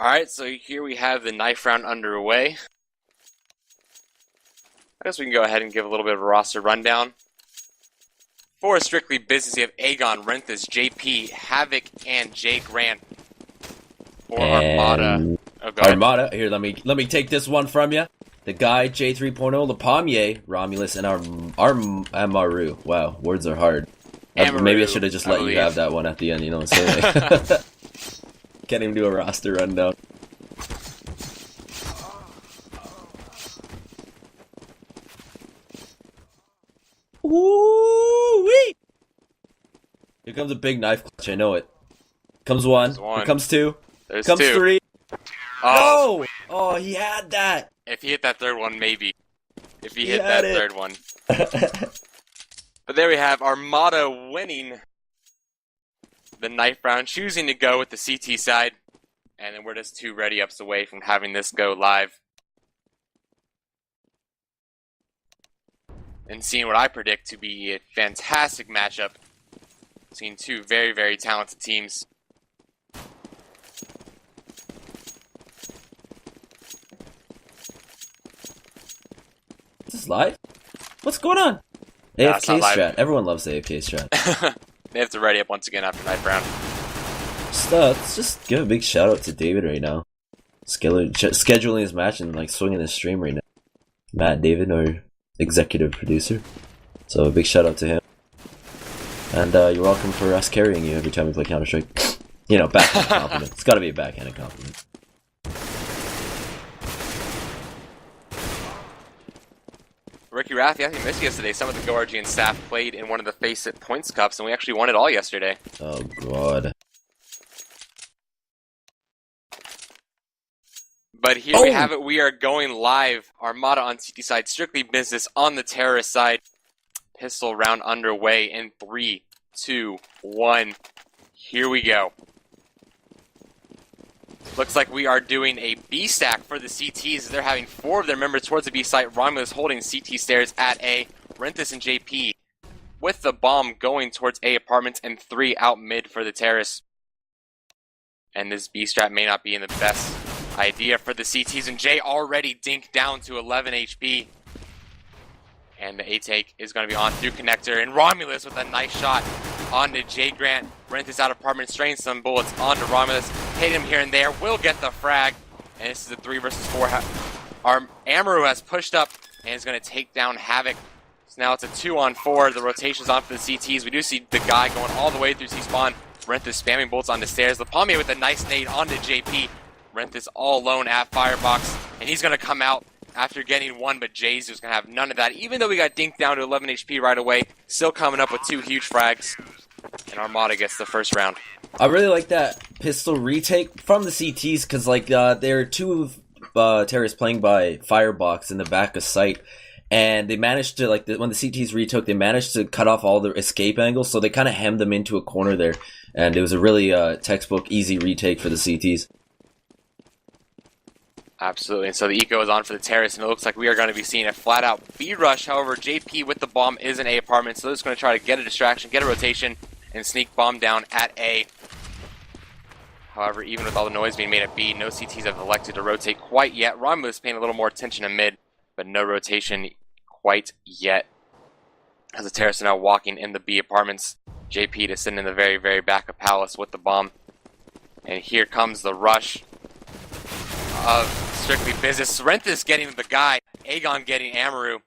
Alright, so here we have the knife round underway. I guess we can go ahead and give a little bit of a roster rundown. For Strictly Business, you have Aegon, Renthis, JP, Havoc, and Jay Grant. For Armata. Armata, here, let me take this one from you. The guy, J3.0, Lapamier, Romulus, and Amaru. Wow, words are hard. Amaru, maybe I should have just let you have that one at the end, you know what I'm saying? Can't even do a roster rundown. Woo-wee! Here comes a big knife clutch, I know it. Comes one. Here comes two. There's comes two. Three. Oh. No! Oh, he had that! If he hit that third one, maybe. If he hit that third one. But there we have Armata winning the knife round, choosing to go with the CT side. And then we're just 2 ready-ups away from having this go live. And seeing what I predict to be a fantastic matchup between 2 very, very talented teams. Is this live? What's going on? Nah, AFK strat. Everyone loves the AFK strat. They have to ready up once again after knife round. Let's just give a big shout out to David right now. Scheduling his match and like swinging his stream right now. Matt David, our executive producer. So a big shout out to him. And you're welcome for us carrying you every time we play Counter-Strike. You know, backhanded compliment. It's gotta be a backhanded compliment. Ricky Rathi, I think missed yesterday. Some of the GoRGN staff played in one of the FACEIT Points Cups, and we actually won it all yesterday. Oh, God. But here we have it. We are going live. Armata on CT side, Strictly Business on the terrorist side. Pistol round underway in 3, 2, 1. Here we go. Looks like we are doing a B stack for the CTs. They're having 4 of their members towards the B site. Romulus holding CT stairs at A. Renthis and JP with the bomb going towards A apartments, and 3 out mid for the terrace. And this B strat may not be in the best idea for the CTs, and Jay already dinked down to 11 HP. And the A-take is going to be on through connector, and Romulus with a nice shot onto Jay Grant. Renthis out apartment, strains some bullets onto Romulus. Hit him here and there, will get the frag. And this is a 3 versus 4. Our Amaru has pushed up and is going to take down Havoc. So now it's a 2-on-4. The rotation's on for the CTs. We do see the guy going all the way through C-spawn. Renthis spamming bullets on the stairs. Lapamier with a nice nade onto JP. Renthis all alone at Firebox, and he's going to come out after getting 1, but Jay's going to have none of that. Even though we got dinked down to 11 HP right away, still coming up with 2 huge frags, and Armata gets the first round. I really like that pistol retake from the CTs, because like there are 2 terrorists playing by Firebox in the back of site, and they managed to, like, when the CTs retook, they managed to cut off all their escape angles, so they kind of hemmed them into a corner there, and it was a really textbook easy retake for the CTs. Absolutely, and so the eco is on for the terrace, and it looks like we are going to be seeing a flat-out B-rush. However, JP with the bomb is in A apartment, so they're just going to try to get a distraction, get a rotation, and sneak bomb down at A. However, even with all the noise being made at B, no CTs have elected to rotate quite yet. Romulus paying a little more attention to mid, but no rotation quite yet. As the terrace are now walking in the B apartments, JP is sitting in the very, very back of Palace with the bomb. And here comes the rush of Strictly Business. Renthis getting the guy, Aegon getting Amaru.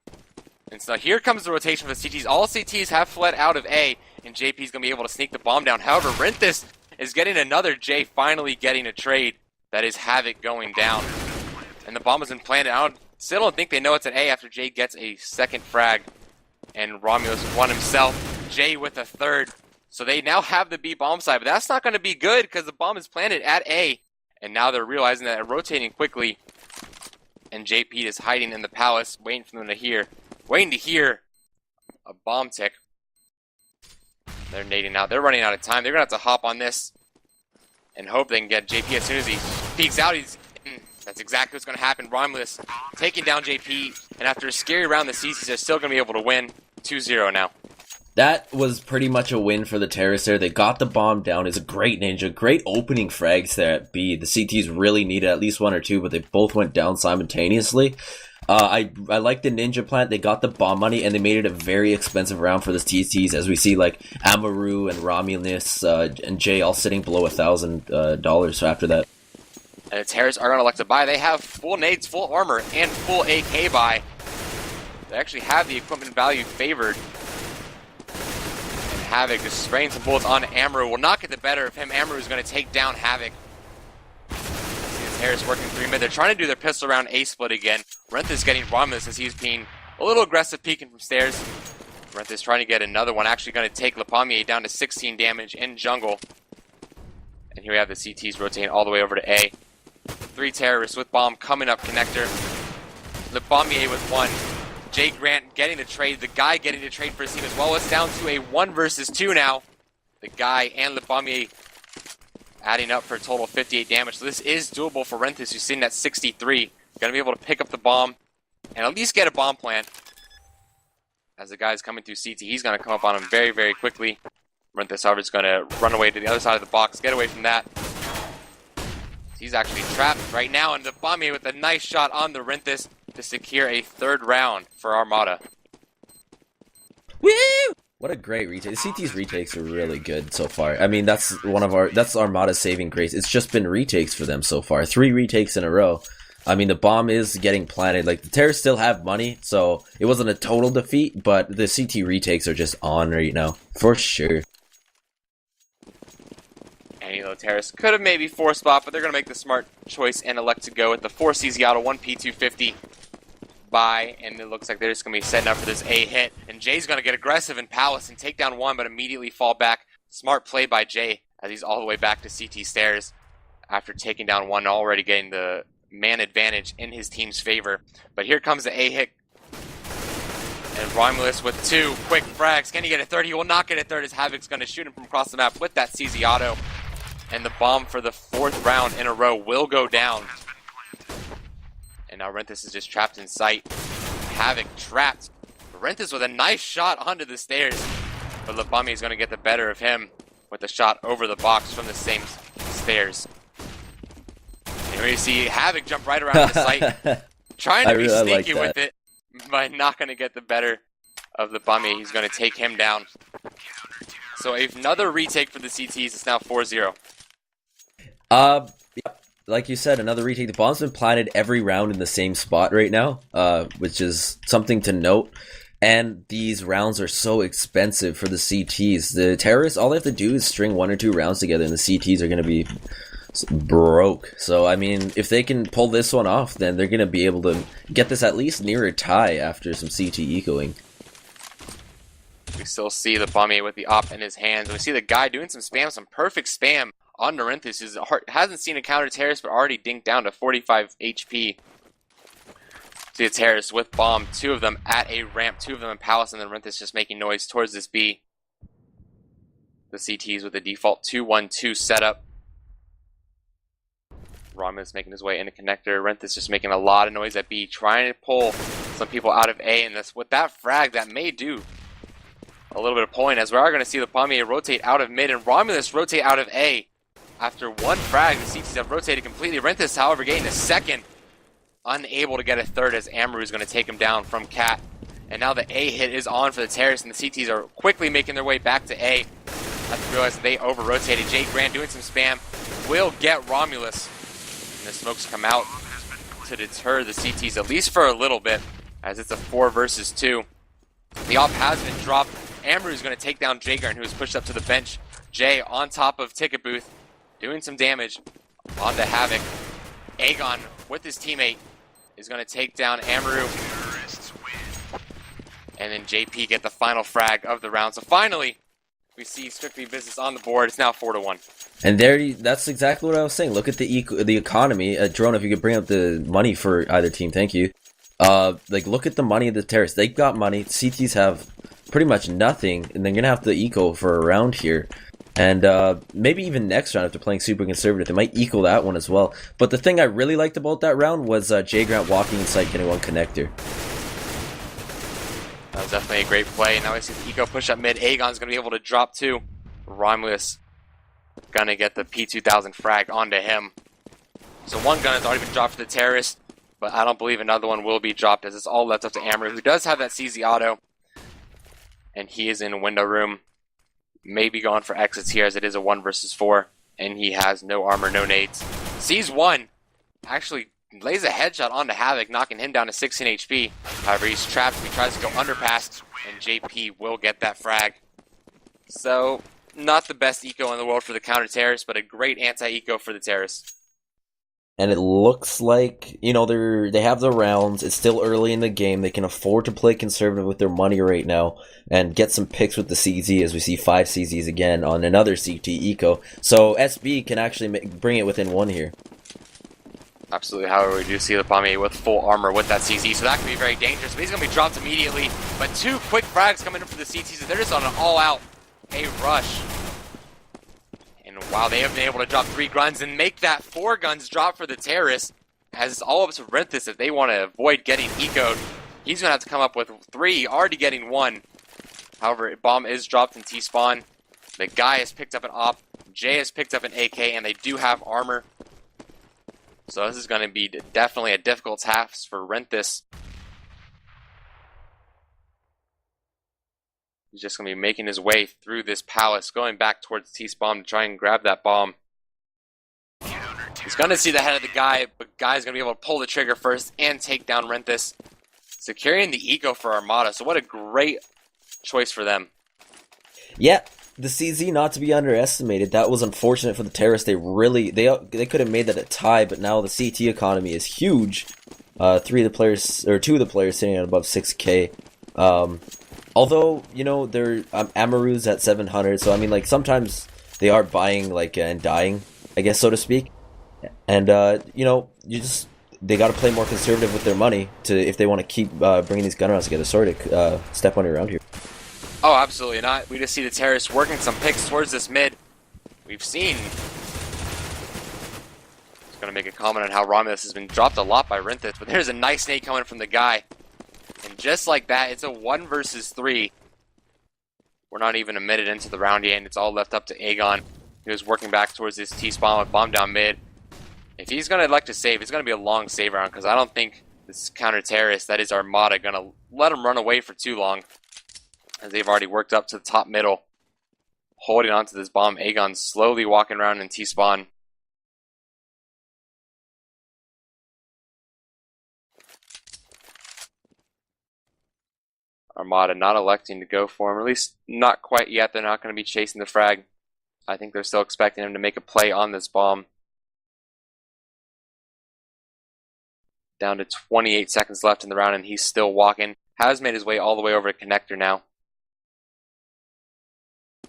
And so here comes the rotation for the CTs. All CTs have fled out of A, and JP's going to be able to sneak the bomb down. However, Renthis is getting another J, finally getting a trade. That is Havoc going down. And the bomb has been planted. Still don't think they know it's an A after Jay gets a second frag. And Romulus won himself. Jay with a third. So they now have the B bomb side, but that's not going to be good because the bomb is planted at A. And now they're realizing that they're rotating quickly. And JP is hiding in the palace, waiting for them to hear. Waiting to hear a bomb tick. They're nading out. They're running out of time. They're going to have to hop on this and hope they can get JP as soon as he peeks out. That's exactly what's going to happen. Romulus taking down JP. And after a scary round, the CCs are still going to be able to win 2-0 now. That was pretty much a win for the Terrorists there. They got the bomb down. It's a great ninja. Great opening frags there at B. The CTs really needed at least one or two, but they both went down simultaneously. I like the ninja plant. They got the bomb money, and they made it a very expensive round for the TTs, as we see like Amaru and Romulus and Jay all sitting below $1,000 after that. And the Terrorists are going to elect to buy. They have full nades, full armor, and full AK buy. They actually have the equipment value favored. Havoc just spraying some bullets on Amaru. Will not get the better of him. Amaru is going to take down Havoc. See the Terrorists working 3 mid. They're trying to do their pistol round A split again. Renthis getting Romulus as he's being a little aggressive, peeking from stairs. Renthis trying to get another one. Actually going to take Lapamier down to 16 damage in jungle. And here we have the CTs rotating all the way over to A. 3 Terrorists with bomb coming up connector. Lapamier with 1. Jay Grant getting the trade, the guy getting the trade for his team as well. It's down to a 1 versus 2 now. The guy and Lapamier adding up for a total of 58 damage. So this is doable for Renthis, who's sitting at 63. Going to be able to pick up the bomb and at least get a bomb plant. As the guy's coming through CT, he's going to come up on him very, very quickly. Renthis, however, is going to run away to the other side of the box, get away from that. He's actually trapped right now, and Lapamier with a nice shot on the Renthis to secure a 3rd round for Armata. Woo! What a great retake. The CT's retakes are really good so far. I mean, that's Armata's saving grace. It's just been retakes for them so far. 3 retakes in a row. I mean, the bomb is getting planted. Like, the Terrors still have money, so it wasn't a total defeat, but the CT retakes are just on right now. For sure. And the Terrorists could have maybe 4 spot, but they're going to make the smart choice and elect to go with the 4 CZ Auto, 1 P250 buy, and it looks like they're just going to be setting up for this A hit. And Jay's going to get aggressive in Palace and take down 1, but immediately fall back. Smart play by Jay as he's all the way back to CT stairs after taking down 1, already getting the man advantage in his team's favor. But here comes the A hit. And Romulus with 2 quick frags. Can he get a 3rd? He will not get a 3rd as Havoc's going to shoot him from across the map with that CZ Auto. And the bomb for the 4th round in a row will go down. And now Renthis is just trapped in sight. Havoc trapped. Renthis with a nice shot onto the stairs. But Lapamier is going to get the better of him with a shot over the box from the same stairs. And here you see Havoc jump right around the site. Trying to be sneaky with it, but not going to get the better of Lapamier. He's going to take him down. So another retake for the CTs. It's now 4-0. Yeah, like you said, another retake. The bomb's been planted every round in the same spot right now, which is something to note. And these rounds are so expensive for the CTs. The Terrorists, all they have to do is string 1 or 2 rounds together, and the CTs are going to be broke. So, I mean, if they can pull this one off, then they're going to be able to get this at least near a tie after some CT ecoing. We still see the Lapamier with the op in his hands. We see the guy doing some spam, some perfect spam on Renthis, who hasn't seen a counter Terrorist, but already dinked down to 45 HP. See the Terrorists with bomb, 2 of them at a ramp, 2 of them in Palace, and then Renthis just making noise towards this B. The CTs with the default 2-1-2 setup. Romulus making his way into connector. Renthis just making a lot of noise at B, trying to pull some people out of A, and that's with that frag that may do a little bit of pulling, as we are going to see the Lapamier rotate out of mid and Romulus rotate out of A. After 1 frag, the CTs have rotated completely. Renthis, however, getting a 2nd. Unable to get a 3rd as Amaru is going to take him down from Cat. And now the A hit is on for the Terrorists, and the CTs are quickly making their way back to A. I have to realize they over-rotated. Jay Grant doing some spam will get Romulus. And the smokes come out to deter the CTs, at least for a little bit, as it's a 4 versus 2. The op has been dropped. Amaru is going to take down Jay Grant, who is pushed up to the bench. Jay on top of Ticket Booth, doing some damage onto Havoc. Aegon with his teammate is going to take down Amaru. And then JP get the final frag of the round. So finally, we see Strictly Business on the board. It's now 4-1. And that's exactly what I was saying. Look at the economy. Drone, if you could bring up the money for either team, thank you. Look at the money of the Terrorists. They got money. CTs have pretty much nothing, and they're going to have to eco for a round here. And maybe even next round, if they're playing super conservative, they might equal that one as well. But the thing I really liked about that round was Jay Grant walking inside, getting 1 connector. That was definitely a great play. Now we see the eco push up mid. Aegon's going to be able to drop too. Romulus going to get the P2000 frag onto him. So one gun has already been dropped for the terrorist, but I don't believe another one will be dropped as it's all left up to Amaru, who does have that CZ auto. And he is in window room. Maybe going for exits here as it is a 1 versus 4. And he has no armor, no nades. Sees one. Actually lays a headshot onto Havoc, knocking him down to 16 HP. However, he's trapped. He tries to go underpass, and JP will get that frag. So, not the best eco in the world for the counter-terrorist, but a great anti-eco for the terrorists. And it looks like, you know, they have the rounds. It's still early in the game. They can afford to play conservative with their money right now and get some picks with the CZ, as we see 5 CZs again on another CT eco. So SB can actually bring it within 1 here. Absolutely. However, we do see the Pommier with full armor with that CZ, so that can be very dangerous. But he's going to be dropped immediately. But 2 quick frags coming in for the CTs, so they're just on an all-out A rush. And wow, they have been able to drop 3 guns and make that 4 guns drop for the terrorists. As it's all up to Renthis if they want to avoid getting ecoed. He's going to have to come up with 3, already getting 1. However, a bomb is dropped in T-spawn. The guy has picked up an op. Jay has picked up an AK, and they do have armor. So this is going to be definitely a difficult task for Renthis. He's just going to be making his way through this palace, going back towards T-spawn to try and grab that bomb. He's going to see the head of the guy, but Guy's going to be able to pull the trigger first and take down Renthis. Securing the eco for Armata, so what a great choice for them. Yeah, the CZ not to be underestimated. That was unfortunate for the terrorists. They could have made that a tie, but now the CT economy is huge. 2 of the players sitting at above 6k. Although, you know, Amaru's at 700, so I mean, like, sometimes they are buying, like, and dying, I guess, so to speak. And, you know, they got to play more conservative with their money if they want to keep bringing these gun rounds together. Sorry to step on you around here. Oh, absolutely not. We just see the terrorists working some picks towards this mid. We've seen... Just going to make a comment on how Romulus has been dropped a lot by Renthis, but there's a nice nade coming from the guy. And just like that, it's a 1 versus 3. We're not even a minute into the round yet, and it's all left up to Aegon, who is working back towards this T-spawn with bomb down mid. If he's going to elect to save, it's going to be a long save round, because I don't think this counter-terrorist, that is Armata, going to let him run away for too long. As they've already worked up to the top middle, holding on to this bomb. Aegon slowly walking around in T-spawn. Armata not electing to go for him, or at least not quite yet. They're not going to be chasing the frag. I think they're still expecting him to make a play on this bomb. Down to 28 seconds left in the round, and he's still walking. Has made his way all the way over to connector now.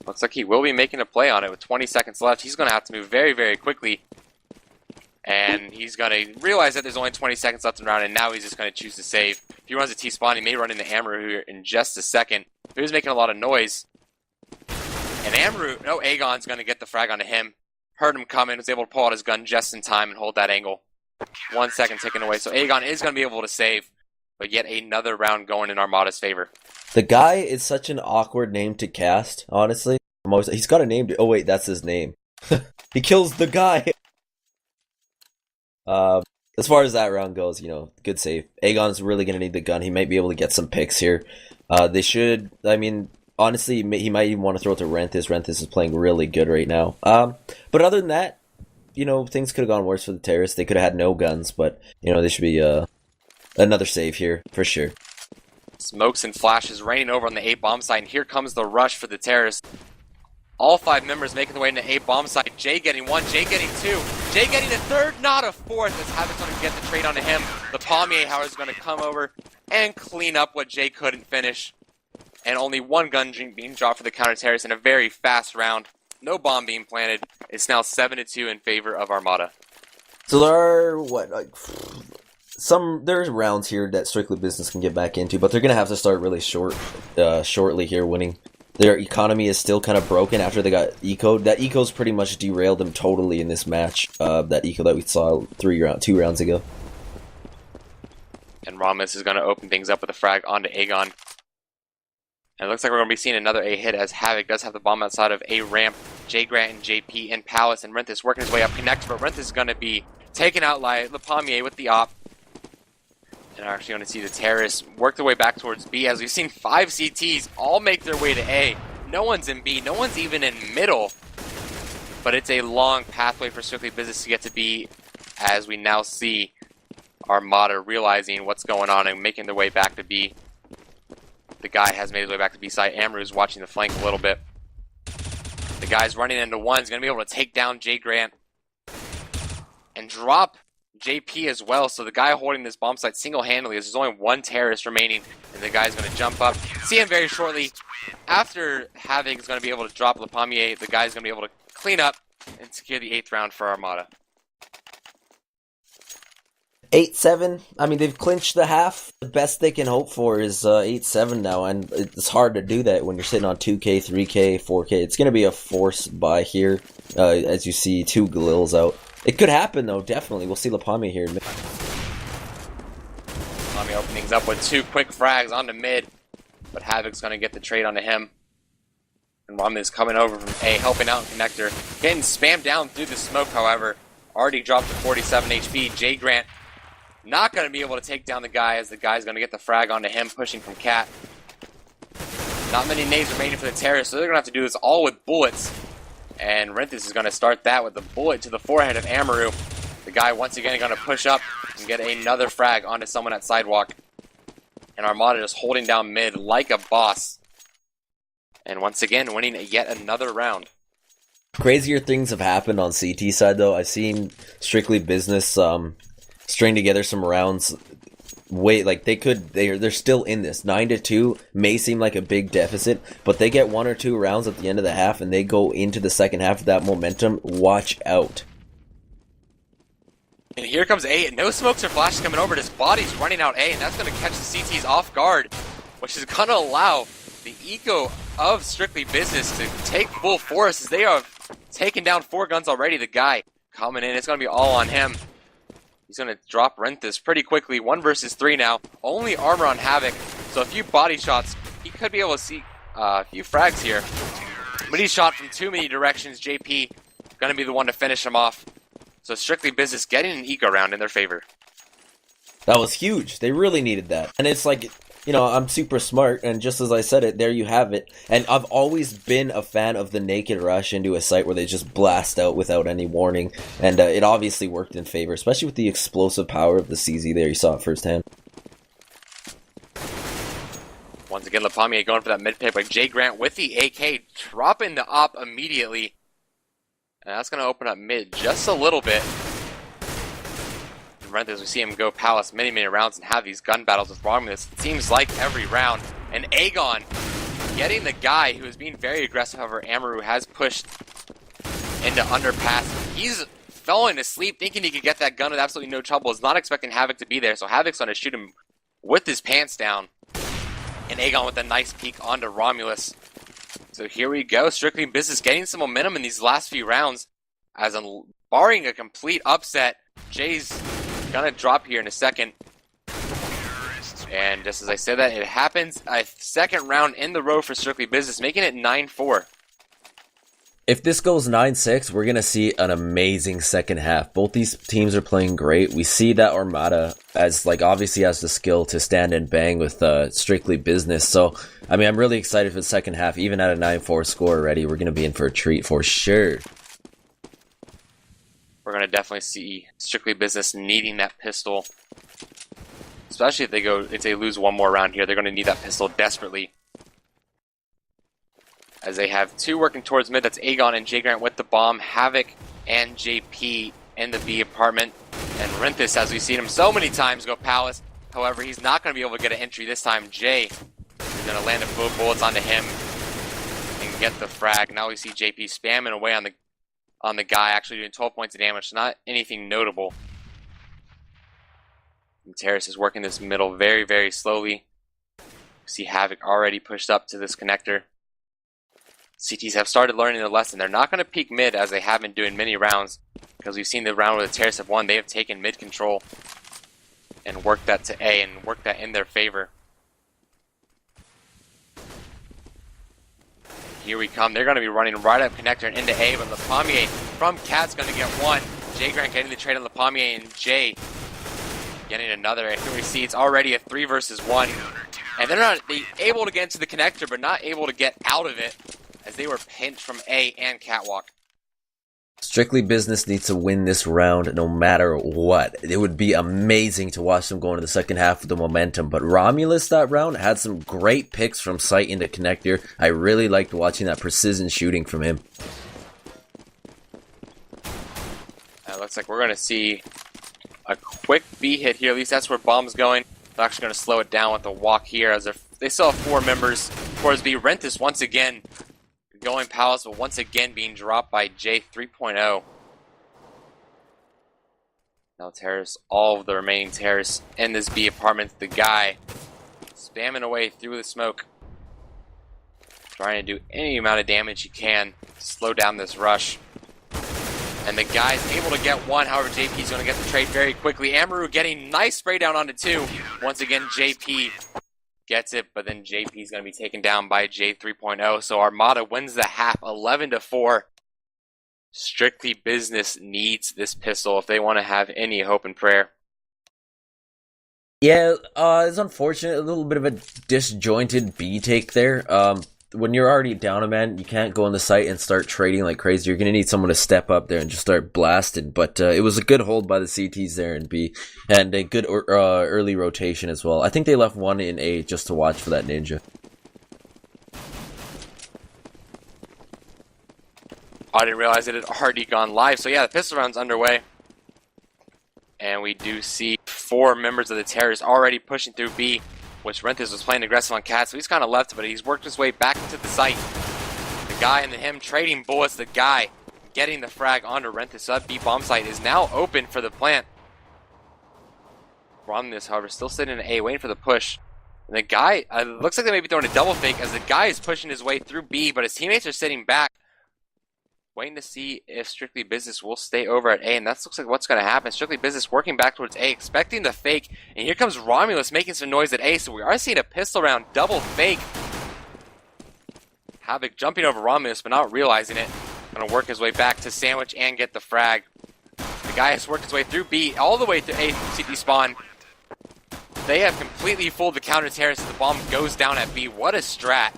Looks like he will be making a play on it with 20 seconds left. He's going to have to move very, very quickly. And he's going to realize that there's only 20 seconds left in the round, and now he's just going to choose to save. If he runs a T-spawn, he may run into Amaru here in just a second. He was making a lot of noise. And Aegon's going to get the frag onto him. Heard him coming, was able to pull out his gun just in time and hold that angle. 1 second taken away. So Aegon is going to be able to save. But yet another round going in Armata's favor. The guy is such an awkward name to cast, honestly. He's got a name. Oh, wait, that's his name. He kills the guy. As far as that round goes, you know, good save. Aegon's really going to need the gun. He might be able to get some picks here. They should, I mean, honestly, he might even want to throw it to Renthis. Renthis is playing really good right now. But other than that, you know, things could have gone worse for the terrorists. They could have had no guns, but, you know, they should be another save here, for sure. Smokes and flashes raining over on the A bomb site, and here comes the rush for the terrorists. All 5 members making their way into A bomb site. Jay getting 1, Jay getting 2, Jay getting a 3rd, not a 4th, as Havoc's going to get the trade onto him. The Pommier, however, is going to come over and clean up what Jay couldn't finish. And only 1 gun being dropped for the counter-terrorists in a very fast round. No bomb being planted. It's now 7-2 in favor of Armata. So there are, there's rounds here that Strictly Business can get back into, but they're going to have to start really shortly here winning. Their economy is still kind of broken after they got ecoed. That eco's pretty much derailed them totally in this match. That eco that we saw 2 rounds ago. And Romulus is going to open things up with a frag onto Aegon. And it looks like we're going to be seeing another A hit as Havoc does have the bomb outside of A ramp. J Grant and JP in Palace, and Renthis working his way up connect, but Renthis is going to be taken out by Lepamier with the op. And we're actually going to see the terrorists work their way back towards B as we've seen 5 CTs all make their way to A. No one's in B, no one's even in middle. But it's a long pathway for Strictly Business to get to B as we now see Armata realizing what's going on and making their way back to B. The guy has made his way back to B side. Amaru's watching the flank a little bit. The guy's running into one. He's going to be able to take down J Grant and drop JP as well. So the guy holding this bomb site single-handedly, there's only one terrorist remaining, and the guy's going to jump up. See him very shortly. After Havoc is going to be able to drop Lepamier, the guy's going to be able to clean up and secure the 8th round for Armata. 8-7. I mean, they've clinched the half. The best they can hope for is 8-7 now, and it's hard to do that when you're sitting on 2K, 3K, 4K. It's going to be a force buy here, as you see 2 Galils out. It could happen, though, definitely. We'll see Lepamier here. Lepamier opening things up with 2 quick frags onto mid, but Havoc's going to get the trade onto him. And Ramen is coming over from A, helping out in connector. Getting spammed down through the smoke, however. Already dropped to 47 HP. J Grant not going to be able to take down the guy as the guy's going to get the frag onto him, pushing from Cat. Not many nades remaining for the terrorists, so they're going to have to do this all with bullets. And Renthis is going to start that with a bullet to the forehead of Amaru. The guy once again going to push up and get another frag onto someone at Sidewalk. And Armata just holding down mid like a boss. And once again, winning yet another round. Crazier things have happened on CT side, though. I've seen Strictly Business string together some rounds. They're still in this. 9-2 may seem like a big deficit, but they get 1 or 2 rounds at the end of the half, and they go into the second half with that momentum. Watch out. And here comes A. No smokes or flashes coming over. His body's running out A, and that's going to catch the CTs off guard, which is going to allow the eco of Strictly Business to take full force as they are taking down 4 guns already. The guy coming in, it's going to be all on him. He's going to drop Renthis pretty quickly. 1 versus 3 now. Only armor on Havoc, so a few body shots. He could be able to see a few frags here. But he's shot from too many directions. JP going to be the one to finish him off. So Strictly Business getting an eco round in their favor. That was huge. They really needed that. And it's like, you know, I'm super smart, and just as I said it, there you have it. And I've always been a fan of the naked rush into a site where they just blast out without any warning. And it obviously worked in favor, especially with the explosive power of the CZ there. You saw it firsthand. Once again, Lepamier going for that mid pick by J Grant with the AK, dropping the op immediately. And that's going to open up mid just a little bit. Renthis, we see him go Palace many rounds and have these gun battles with Romulus. It seems like every round. And Aegon getting the guy who is being very aggressive. However, Amaru has pushed into underpass. He's falling asleep thinking he could get that gun with absolutely no trouble. Is not expecting Havoc to be there. So Havoc's going to shoot him with his pants down. And Aegon with a nice peek onto Romulus. So here we go. Strictly Business getting some momentum in these last few rounds. As barring a complete upset, Jay's gonna drop here in a second. And just as I said that, it happens. A second round in the row for Strictly Business, making it 9-4. If this goes 9-6, we're going to see an amazing second half. Both these teams are playing great. We see that Armata obviously has the skill to stand and bang with Strictly Business. So, I mean, I'm really excited for the second half. Even at a 9-4 score already, we're going to be in for a treat for sure. We're going to definitely see Strictly Business needing that pistol. Especially if they lose one more round here, they're going to need that pistol desperately. As they have 2 working towards mid, that's Aegon and J Grant with the bomb, Havoc and JP in the B apartment, and Renthis, as we've seen him so many times, go Palace. However, he's not going to be able to get an entry this time. Jay is going to land a few bullets onto him and get the frag. Now we see JP spamming away on the guy, actually doing 12 points of damage. Not anything notable. And Terrace is working this middle very slowly. We see Havoc already pushed up to this connector. CTs have started learning the lesson. They're not going to peek mid as they have been doing many rounds, because we've seen the round where the Terrace have won. They have taken mid control and worked that to A and worked that in their favor. Here we come. They're going to be running right up connector and into A, but LaPommier from Cat's going to get one. Jay Grant getting the trade on LaPommier, and Jay getting another. And here we see it's already a 3 versus 1. And they're not able to get into the connector, but not able to get out of it as they were pinched from A and Catwalk. Strictly Business needs to win this round no matter what. It would be amazing to watch them go into the second half with the momentum, but Romulus that round had some great picks from sight into connector. I really liked watching that precision shooting from him. Looks like we're going to see a quick B hit here. At least that's where Bomb's going. They're actually going to slow it down with the walk here as they still have 4 members towards B. Renthis once again going Palace, but once again being dropped by J 3.0. Now Terrace, all of the remaining Terrace in this B apartment. The guy spamming away through the smoke, trying to do any amount of damage he can to slow down this rush. And the guy's able to get one. However, JP's going to get the trade very quickly. Amaru getting nice spray down onto 2. Once again, JP gets it, but then JP's going to be taken down by J 3.0. So Armata wins the half 11-4. Strictly Business needs this pistol if they want to have any hope and prayer. Yeah, it's unfortunate. A little bit of a disjointed B take there. When you're already down a man, you can't go on the site and start trading like crazy. You're going to need someone to step up there and just start blasting. But it was a good hold by the CTs there in B, and a good early rotation as well. I think they left one in A just to watch for that ninja. I didn't realize it had already gone live. So yeah, the pistol round's underway. And we do see 4 members of the Terrors already pushing through B, which Renthis was playing aggressive on Cat, so he's kind of left, but he's worked his way back into the site. The guy and him trading bullets, the guy getting the frag onto Renthis. So that B bomb site is now open for the plant. Romulus, however, still sitting in A, waiting for the push. And the guy, looks like they may be throwing a double fake as the guy is pushing his way through B, but his teammates are sitting back, waiting to see if Strictly Business will stay over at A, and that looks like what's going to happen. Strictly Business working back towards A, expecting the fake, and here comes Romulus making some noise at A, so we are seeing a pistol round double fake. Havoc jumping over Romulus, but not realizing it. Going to work his way back to sandwich and get the frag. The guy has worked his way through B, all the way to A CT spawn. They have completely fooled the counter terrace as the bomb goes down at B. What a strat.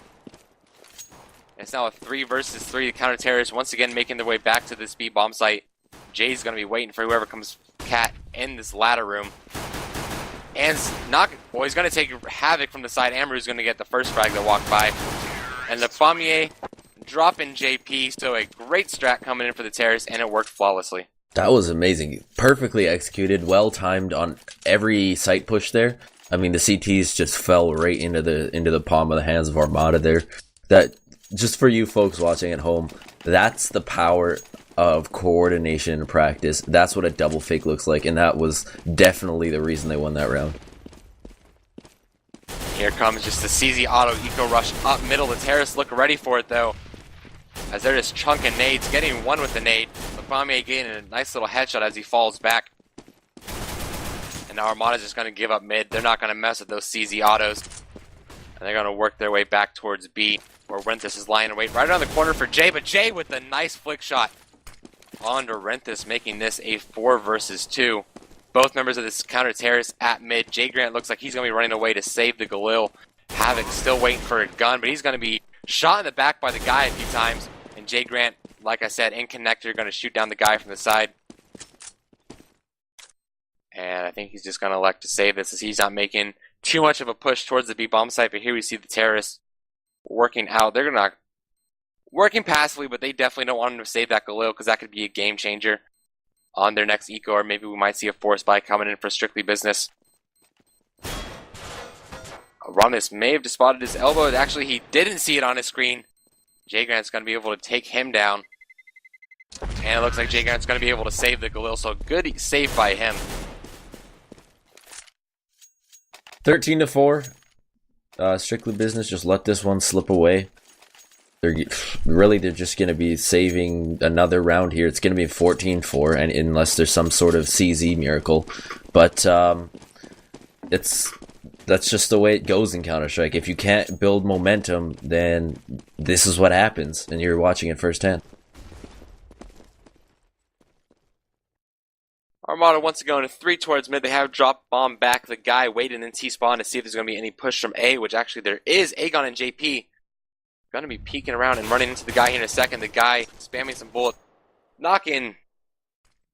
It's now a 3 versus 3. The counter terrorists once again making their way back to this B bomb site. Jay's going to be waiting for whoever comes Cat in this ladder room. And he's going to take Havoc from the side. Amaru's going to get the first frag that walked by. And LaPommier dropping JP. So a great strat coming in for the terrorists, and it worked flawlessly. That was amazing. Perfectly executed, well timed on every site push there. I mean, the CTs just fell right into the palm of the hands of Armata there. That, just for you folks watching at home, that's the power of coordination in practice. That's what a double fake looks like, and that was definitely the reason they won that round. Here comes just the CZ auto eco rush up middle. The terrorists look ready for it though, as they're just chunking nades, getting one with the nade. LaPommier getting a nice little headshot as he falls back. And now Armata's just going to give up mid. They're not going to mess with those CZ autos. And they're going to work their way back towards B, where Renthis is lying in wait right around the corner for Jay. But Jay with a nice flick shot onto Renthis, making this a 4 versus 2. Both members of this counter terrace at mid. Jay Grant looks like he's going to be running away to save the Galil. Havoc still waiting for a gun, but he's going to be shot in the back by the guy a few times. And Jay Grant, like I said, in connector, going to shoot down the guy from the side. And I think he's just going to elect to save this as he's not making too much of a push towards the B bomb site. But here we see the terrorists working out. They're not working passively, but they definitely don't want him to save that Galil, because that could be a game changer on their next eco, or maybe we might see a force buy coming in for Strictly Business. Romulus may have just spotted his elbow. Actually, he didn't see it on his screen. Jay Grant's going to be able to take him down. And it looks like Jay Grant's going to be able to save the Galil, so good save by him. 13-4. Strictly Business just let this one slip away. They're just going to be saving another round here. It's going to be 14-4, and unless there's some sort of CZ miracle. But it's That's just the way it goes in Counter-Strike. If you can't build momentum, then this is what happens, and you're watching it firsthand. Armata wants to go into 3 towards mid. They have dropped bomb back. The guy waiting in T-spawn to see if there's going to be any push from A, which actually there is. Aegon and JP going to be peeking around and running into the guy here in a second. The guy spamming some bullet. Knock-in.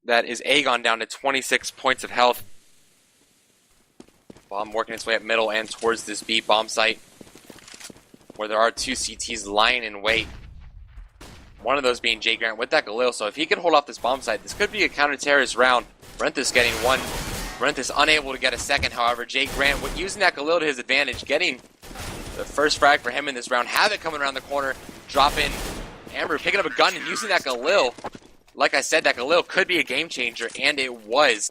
That is Aegon down to 26 points of health. Bomb working its way up middle and towards this B bomb site, where there are 2 CTs lying in wait. One of those being Jay Grant with that Galil. So if he can hold off this bomb site, this could be a counter-terrorist round. Renthis getting one. Renthis unable to get a second, however. Jay Grant using that Galil to his advantage, getting the first frag for him in this round. Havoc coming around the corner, dropping. Amber picking up a gun and using that Galil. Like I said, that Galil could be a game changer, and it was.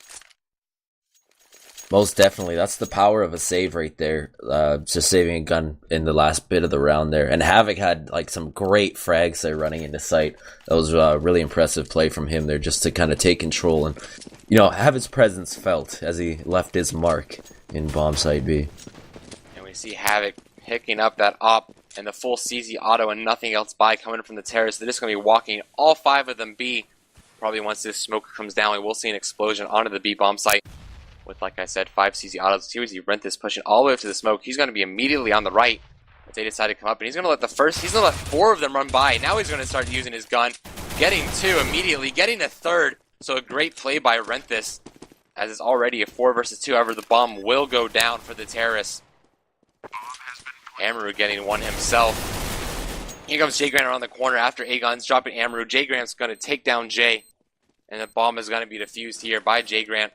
Most definitely. That's the power of a save right there. Just saving a gun in the last bit of the round there. And Havoc had like some great frags there running into sight. That was a really impressive play from him there, just to kind of take control and, you know, have his presence felt as he left his mark in bomb site B. And we see Havoc picking up that op and the full CZ auto and nothing else by coming from the terrace. They're just going to be walking all 5 of them B. Probably once this smoke comes down, we will see an explosion onto the B bomb site. With, like I said, 5 CZ autos. Here we see Renthis pushing all the way up to the smoke. He's going to be immediately on the right as they decide to come up. And he's going to let he's going to let 4 of them run by. Now he's going to start using his gun. Getting 2 immediately. Getting a 3rd. So a great play by Renthis, as it's already a 4 versus 2. However, the bomb will go down for the terrorists. Amaru getting 1 himself. Here comes Jay Grant around the corner after Aegon's dropping Amaru. Jay Grant's going to take down Jay. And the bomb is going to be defused here by Jay Grant.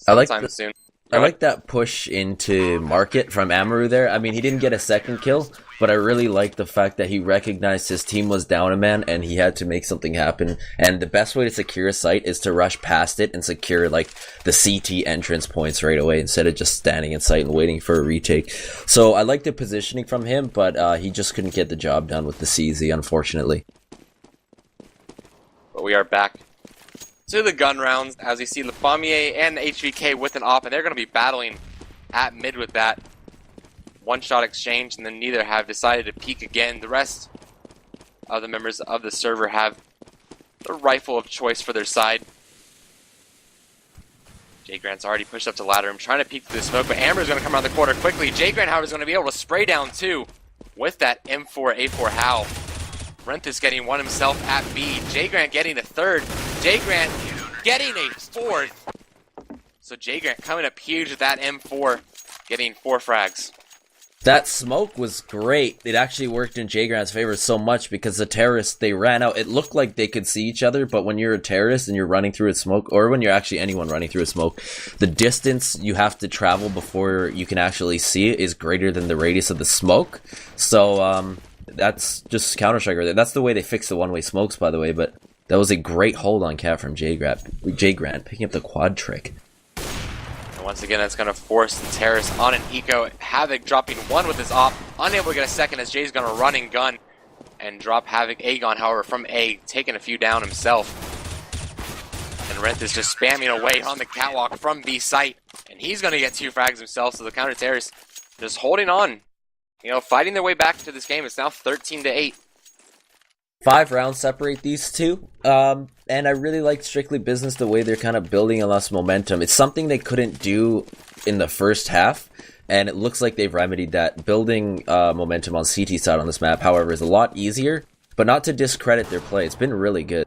I like that push into market from Amaru there. I mean, he didn't get a second kill, but I really like the fact that he recognized his team was down a man and he had to make something happen. And the best way to secure a site is to rush past it and secure like the CT entrance points right away instead of just standing in sight and waiting for a retake. So I like the positioning from him, but he just couldn't get the job done with the CZ, unfortunately. But we are back to the gun rounds, as we see LeFamier and HVK with an op, and they're going to be battling at mid with that. 1-shot exchange, and then neither have decided to peek again. The rest of the members of the server have the rifle of choice for their side. Jay Grant's already pushed up to ladder. I'm trying to peek through the smoke, but Amber's going to come around the corner quickly. Jay Grant, however, is going to be able to spray down 2 with that M4A4 Howl. Renthis getting 1 himself at B. Jay Grant getting a 3rd. Jay Grant getting a 4th. So Jay Grant coming up huge with that M4, getting 4 frags. That smoke was great. It actually worked in Jay Grant's favor so much because the terrorists, they ran out. It looked like they could see each other, but when you're a terrorist and you're running through a smoke, or when you're actually anyone running through a smoke, the distance you have to travel before you can actually see it is greater than the radius of the smoke. So, that's just Counter-Strike right there. That's the way they fix the one-way smokes, by the way, but that was a great hold on Cat from Jay Grant, picking up the quad trick. And once again, that's going to force the terrorists on an eco. Havoc dropping 1 with his op, unable to get a second as Jay's going to run and gun and drop Havoc. Aegon, however, from A, taking a few down himself. And Renthis just spamming away on the catwalk from B site, and he's going to get 2 frags himself, so the counter-terrorists just holding on. You know, fighting their way back to this game. It's now 13-8. 5 rounds separate these two. And I really like Strictly Business, the way they're kind of building a lot of momentum. It's something they couldn't do in the first half, and it looks like they've remedied that. Building momentum on CT side on this map, however, is a lot easier, but not to discredit their play. It's been really good.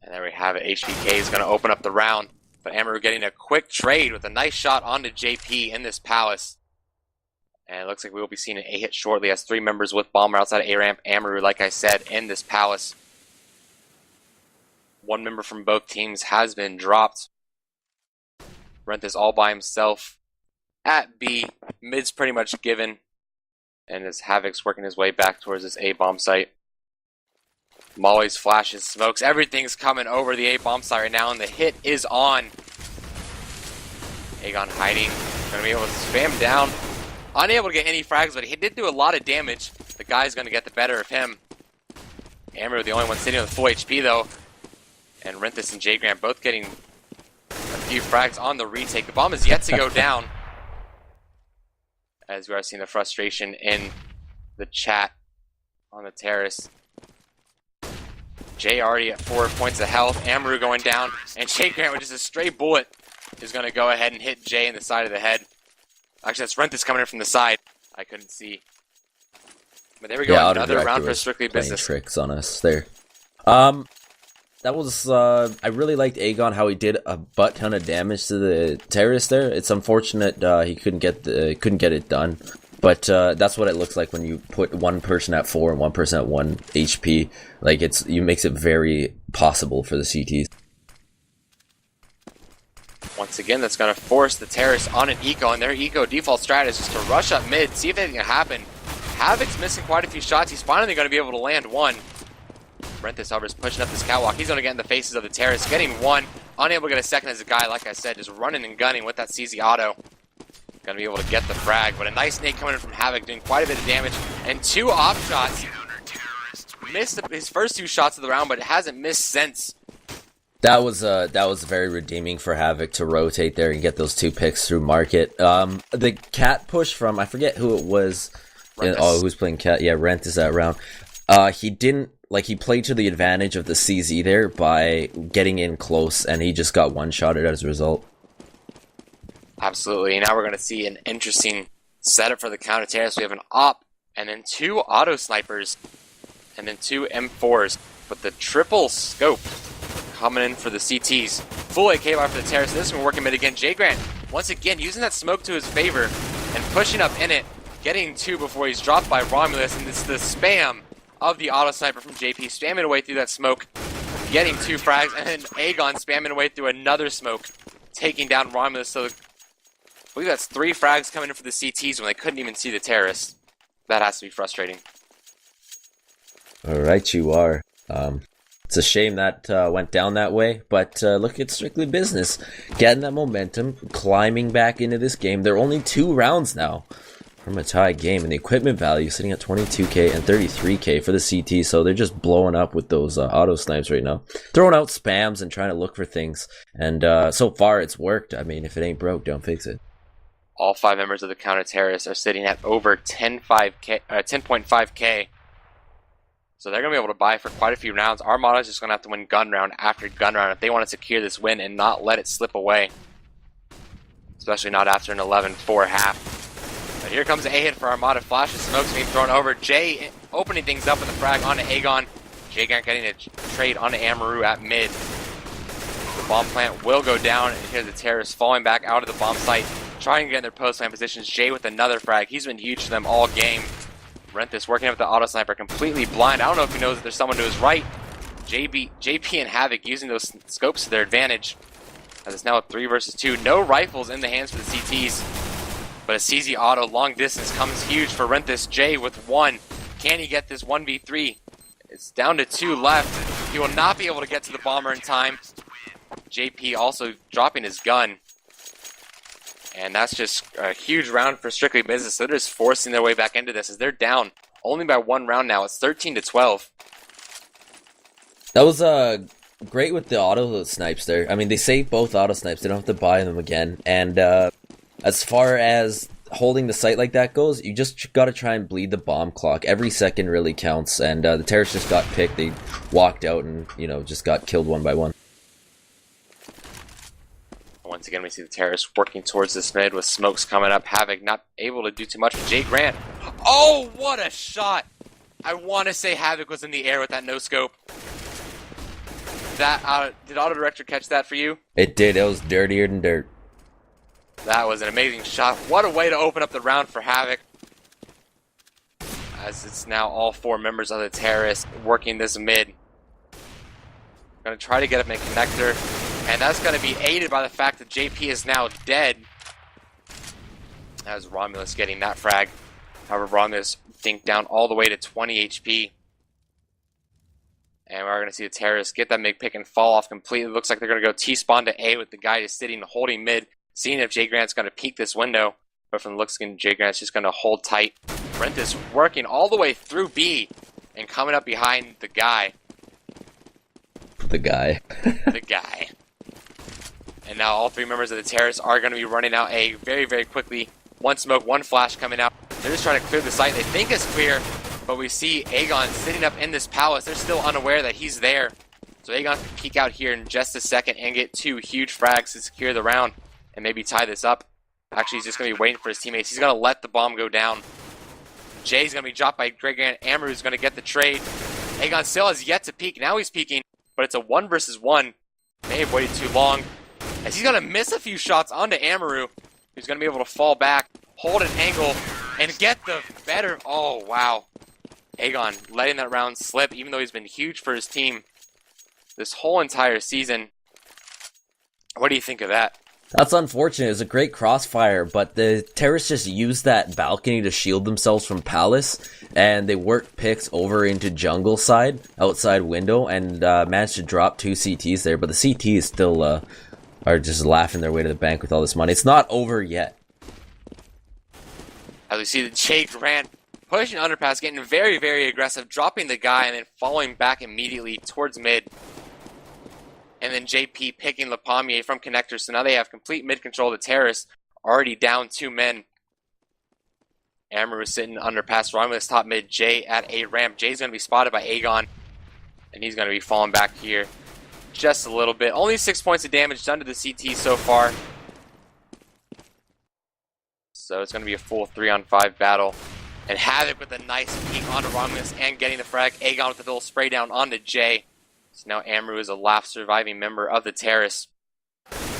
And there we have it. HVK is going to open up the round, but Amaru getting a quick trade with a nice shot onto JP in this palace. And it looks like we will be seeing an A-hit shortly as 3 members with bomber outside of A-ramp. Amaru, like I said, in this palace. 1 member from both teams has been dropped. Renthis all by himself at B. Mid's pretty much given. And as Havoc's working his way back towards this A-bomb site. Molly's flashes, smokes. Everything's coming over the A-bomb site right now, and the hit is on. Aegon hiding. Going to be able to spam down. Unable to get any frags, but he did do a lot of damage. The guy's going to get the better of him. Amaru, the only one sitting with full HP, though. And Renthis and Jay Grant both getting a few frags on the retake. The bomb is yet to go down. As we are seeing the frustration in the chat on the terrace. Jay already at 4 points of health. Amaru going down. And Jay Grant with just a stray bullet is going to go ahead and hit Jay in the side of the head. Actually, that's Renthis coming in from the side. I couldn't see. But there we go. Another round for Strictly Business. Tricks on us there. That was, I really liked Aegon, how he did a butt ton of damage to the terrace there. It's unfortunate he couldn't get it done. But that's what it looks like when you put one person at 4 and one person at 1 HP. Like, you makes it very possible for the CTs. Once again, that's going to force the terrace on an eco, and their eco default strat is just to rush up mid, see if anything can happen. Havoc's missing quite a few shots. He's finally going to be able to land one. Renthis, however, is pushing up this catwalk. He's going to get in the faces of the terrace, getting one. Unable to get a second as a guy, like I said, just running and gunning with that CZ auto. Going to be able to get the frag, but a nice nade coming in from Havoc, doing quite a bit of damage. And 2 op shots. Missed his first 2 shots of the round, but hasn't missed since. That was very redeeming for Havoc to rotate there and get those 2 picks through market. The cat push from, I forget who it was. Who's playing cat? Yeah, Renthis that round. He didn't, he played to the advantage of the CZ there by getting in close, and he just got one-shotted as a result. Absolutely. Now we're going to see an interesting setup for the counter terrace. We have an op, and then 2 auto snipers, and then 2 M4s. But the triple scope coming in for the CTs. Full AK bar for the terrace. This one working mid again. Jay Grant, once again, using that smoke to his favor and pushing up in it, getting 2 before he's dropped by Romulus, and it's the spam of the auto sniper from JP, spamming away through that smoke, getting 2 frags, and then Aegon spamming away through another smoke, taking down Romulus. So I believe that's 3 frags coming in for the CTs when they couldn't even see the terrace. That has to be frustrating. Alright, you are. It's a shame that went down that way, but look at Strictly Business. Getting that momentum, climbing back into this game. They're only 2 rounds now from a tie game, and the equipment value sitting at 22k and 33k for the CT, so they're just blowing up with those auto snipes right now. Throwing out spams and trying to look for things, and so far it's worked. I mean, if it ain't broke, don't fix it. All 5 members of the counter terrorists are sitting at over 10.5k. So they're going to be able to buy for quite a few rounds. Armata is just going to have to win gun round after gun round if they want to secure this win and not let it slip away. Especially not after an 11-4 half. But here comes a hit for Armata. Flash of smoke's being thrown over. Jay opening things up with the frag onto Aegon. Jay Grant getting a trade onto Amaru at mid. The bomb plant will go down, and here's the terrorists falling back out of the bomb site, trying to get in their post plant positions. Jay with another frag. He's been huge to them all game. Renthis working with the auto sniper, completely blind. I don't know if he knows that there's someone to his right. JP and Havoc using those scopes to their advantage. As it's now a 3 versus 2. No rifles in the hands for the CTs. But a CZ auto long distance comes huge for Renthis. Jay with 1. Can he get this 1v3? It's down to 2 left. He will not be able to get to the bomber in time. JP also dropping his gun. And that's just a huge round for Strictly Business. They're just forcing their way back into this as they're down only by 1 round now. It's 13-12. That was great with the auto snipes there. I mean, they saved both auto snipes. They don't have to buy them again. And as far as holding the site like that goes, you just got to try and bleed the bomb clock. Every second really counts. And the terrorists just got picked. They walked out and, just got killed one by one. Once again, we see the terrorists working towards this mid with smokes coming up. Havoc not able to do too much. Jay Grant. Oh, what a shot! I want to say Havoc was in the air with that no-scope. Did Auto Director catch that for you? It did. It was dirtier than dirt. That was an amazing shot. What a way to open up the round for Havoc. As it's now all 4 members of the terrorists working this mid. Going to try to get up in a connector. And that's going to be aided by the fact that JP is now dead. As Romulus getting that frag. However, Romulus dinked down all the way to 20 HP. And we're going to see the terrorists get that mid pick and fall off completely. Looks like they're going to go T-spawn to A with the guy just sitting holding mid. Seeing if Jay Grant's going to peek this window. But from the looks of Jay Grant's just going to hold tight. Renthis working all the way through B. And coming up behind the guy. The guy. The guy. And now all three members of the Terrace are going to be running out A very, very quickly. One smoke, one flash coming out. They're just trying to clear the site. They think it's clear, but we see Aegon sitting up in this palace. They're still unaware that he's there. So Aegon can peek out here in just a second and get two huge frags to secure the round and maybe tie this up. Actually, he's just going to be waiting for his teammates. He's going to let the bomb go down. Jay's going to be dropped by Greg and Amaru's going to get the trade. Aegon still has yet to peek. Now he's peeking, but it's a 1 versus 1. May have waited too long. As he's going to miss a few shots onto Amaru, who's going to be able to fall back, hold an angle, and get the better. Oh, wow. Aegon letting that round slip, even though he's been huge for his team this whole entire season. What do you think of that? That's unfortunate. It was a great crossfire, but the Terrorists just used that balcony to shield themselves from Palace, and they worked picks over into jungle side, outside window, and managed to drop 2 CTs there, but the CTs still are just laughing their way to the bank with all this money. It's not over yet. As we see the Jay Grant pushing underpass, getting very, very aggressive, dropping the guy, and then falling back immediately towards mid. And then JP picking Le Pommier from connector, so now they have complete mid control. The Terrorists already down 2 men. Amaru sitting underpass, Romulus top mid, Jay at A ramp. Jay's going to be spotted by Aegon, and he's going to be falling back here just a little bit. Only 6 points of damage done to the CT so far. So it's going to be a full 3-on-5 battle. And Havoc with a nice peek onto Romulus and getting the frag. Aegon with the little spray down onto Jay. So now Amaru is a last surviving member of the Terrace.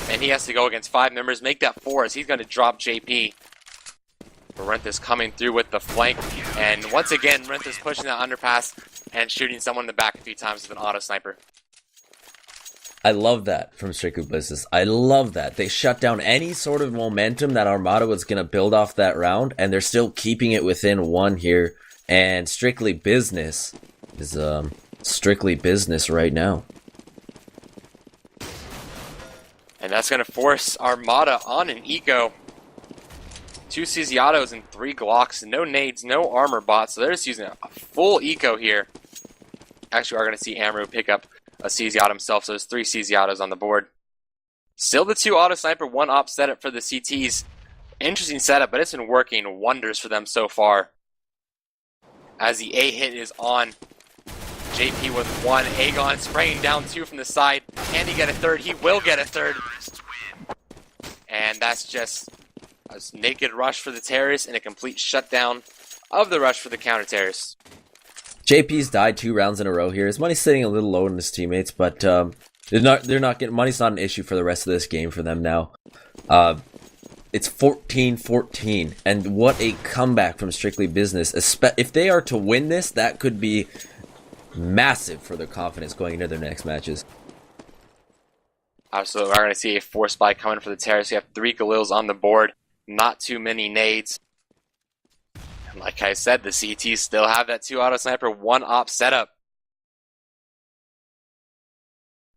And he has to go against 5 members, make that 4 as he's going to drop JP. Renthis coming through with the flank. And once again, Renthis pushing that underpass and shooting someone in the back a few times with an auto sniper. I love that from Strictly Business. I love that. They shut down any sort of momentum that Armata was going to build off that round, and they're still keeping it within 1 here. And Strictly Business is strictly business right now. And that's going to force Armata on an eco. 2 Cesiatos and 3 Glocks. No nades, no armor bots. So they're just using a full eco here. Actually, we're going to see Amaru pick up a Cesiato himself. So there's 3 Cesiatos on the board. Still the 2 auto sniper, 1 op setup for the CTs. Interesting setup, but it's been working wonders for them so far. As the A hit is on. JP with 1. Aegon spraying down 2 from the side. Can he get a 3rd? He will get a 3rd. And that's just a naked rush for the Terrorists and a complete shutdown of the rush for the counter Terrorists. JP's died 2 rounds in a row here. His money's sitting a little low in his teammates, but they're not getting money's not an issue for the rest of this game for them now. It's 14-14, and what a comeback from Strictly Business. If they are to win this, that could be massive for their confidence going into their next matches. Absolutely, we're going to see a force buy coming for the Terrorists. You have 3 Galils on the board, not too many nades. And like I said, the CTs still have that 2 auto sniper, 1 op setup.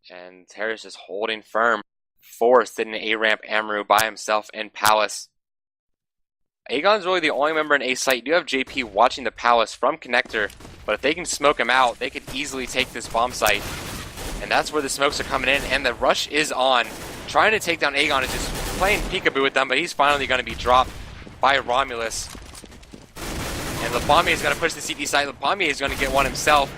And Terrorists just holding firm. 4 sitting in A ramp, Amaru by himself in Palace. Aegon's really the only member in A site. You do have JP watching the Palace from connector, but if they can smoke him out, they could easily take this bomb site. And that's where the smokes are coming in, and the rush is on. Trying to take down Aegon is just playing peekaboo with them, but he's finally going to be dropped by Romulus. And Le Pommier is going to push the CT site. Le Pommier is going to get 1 himself.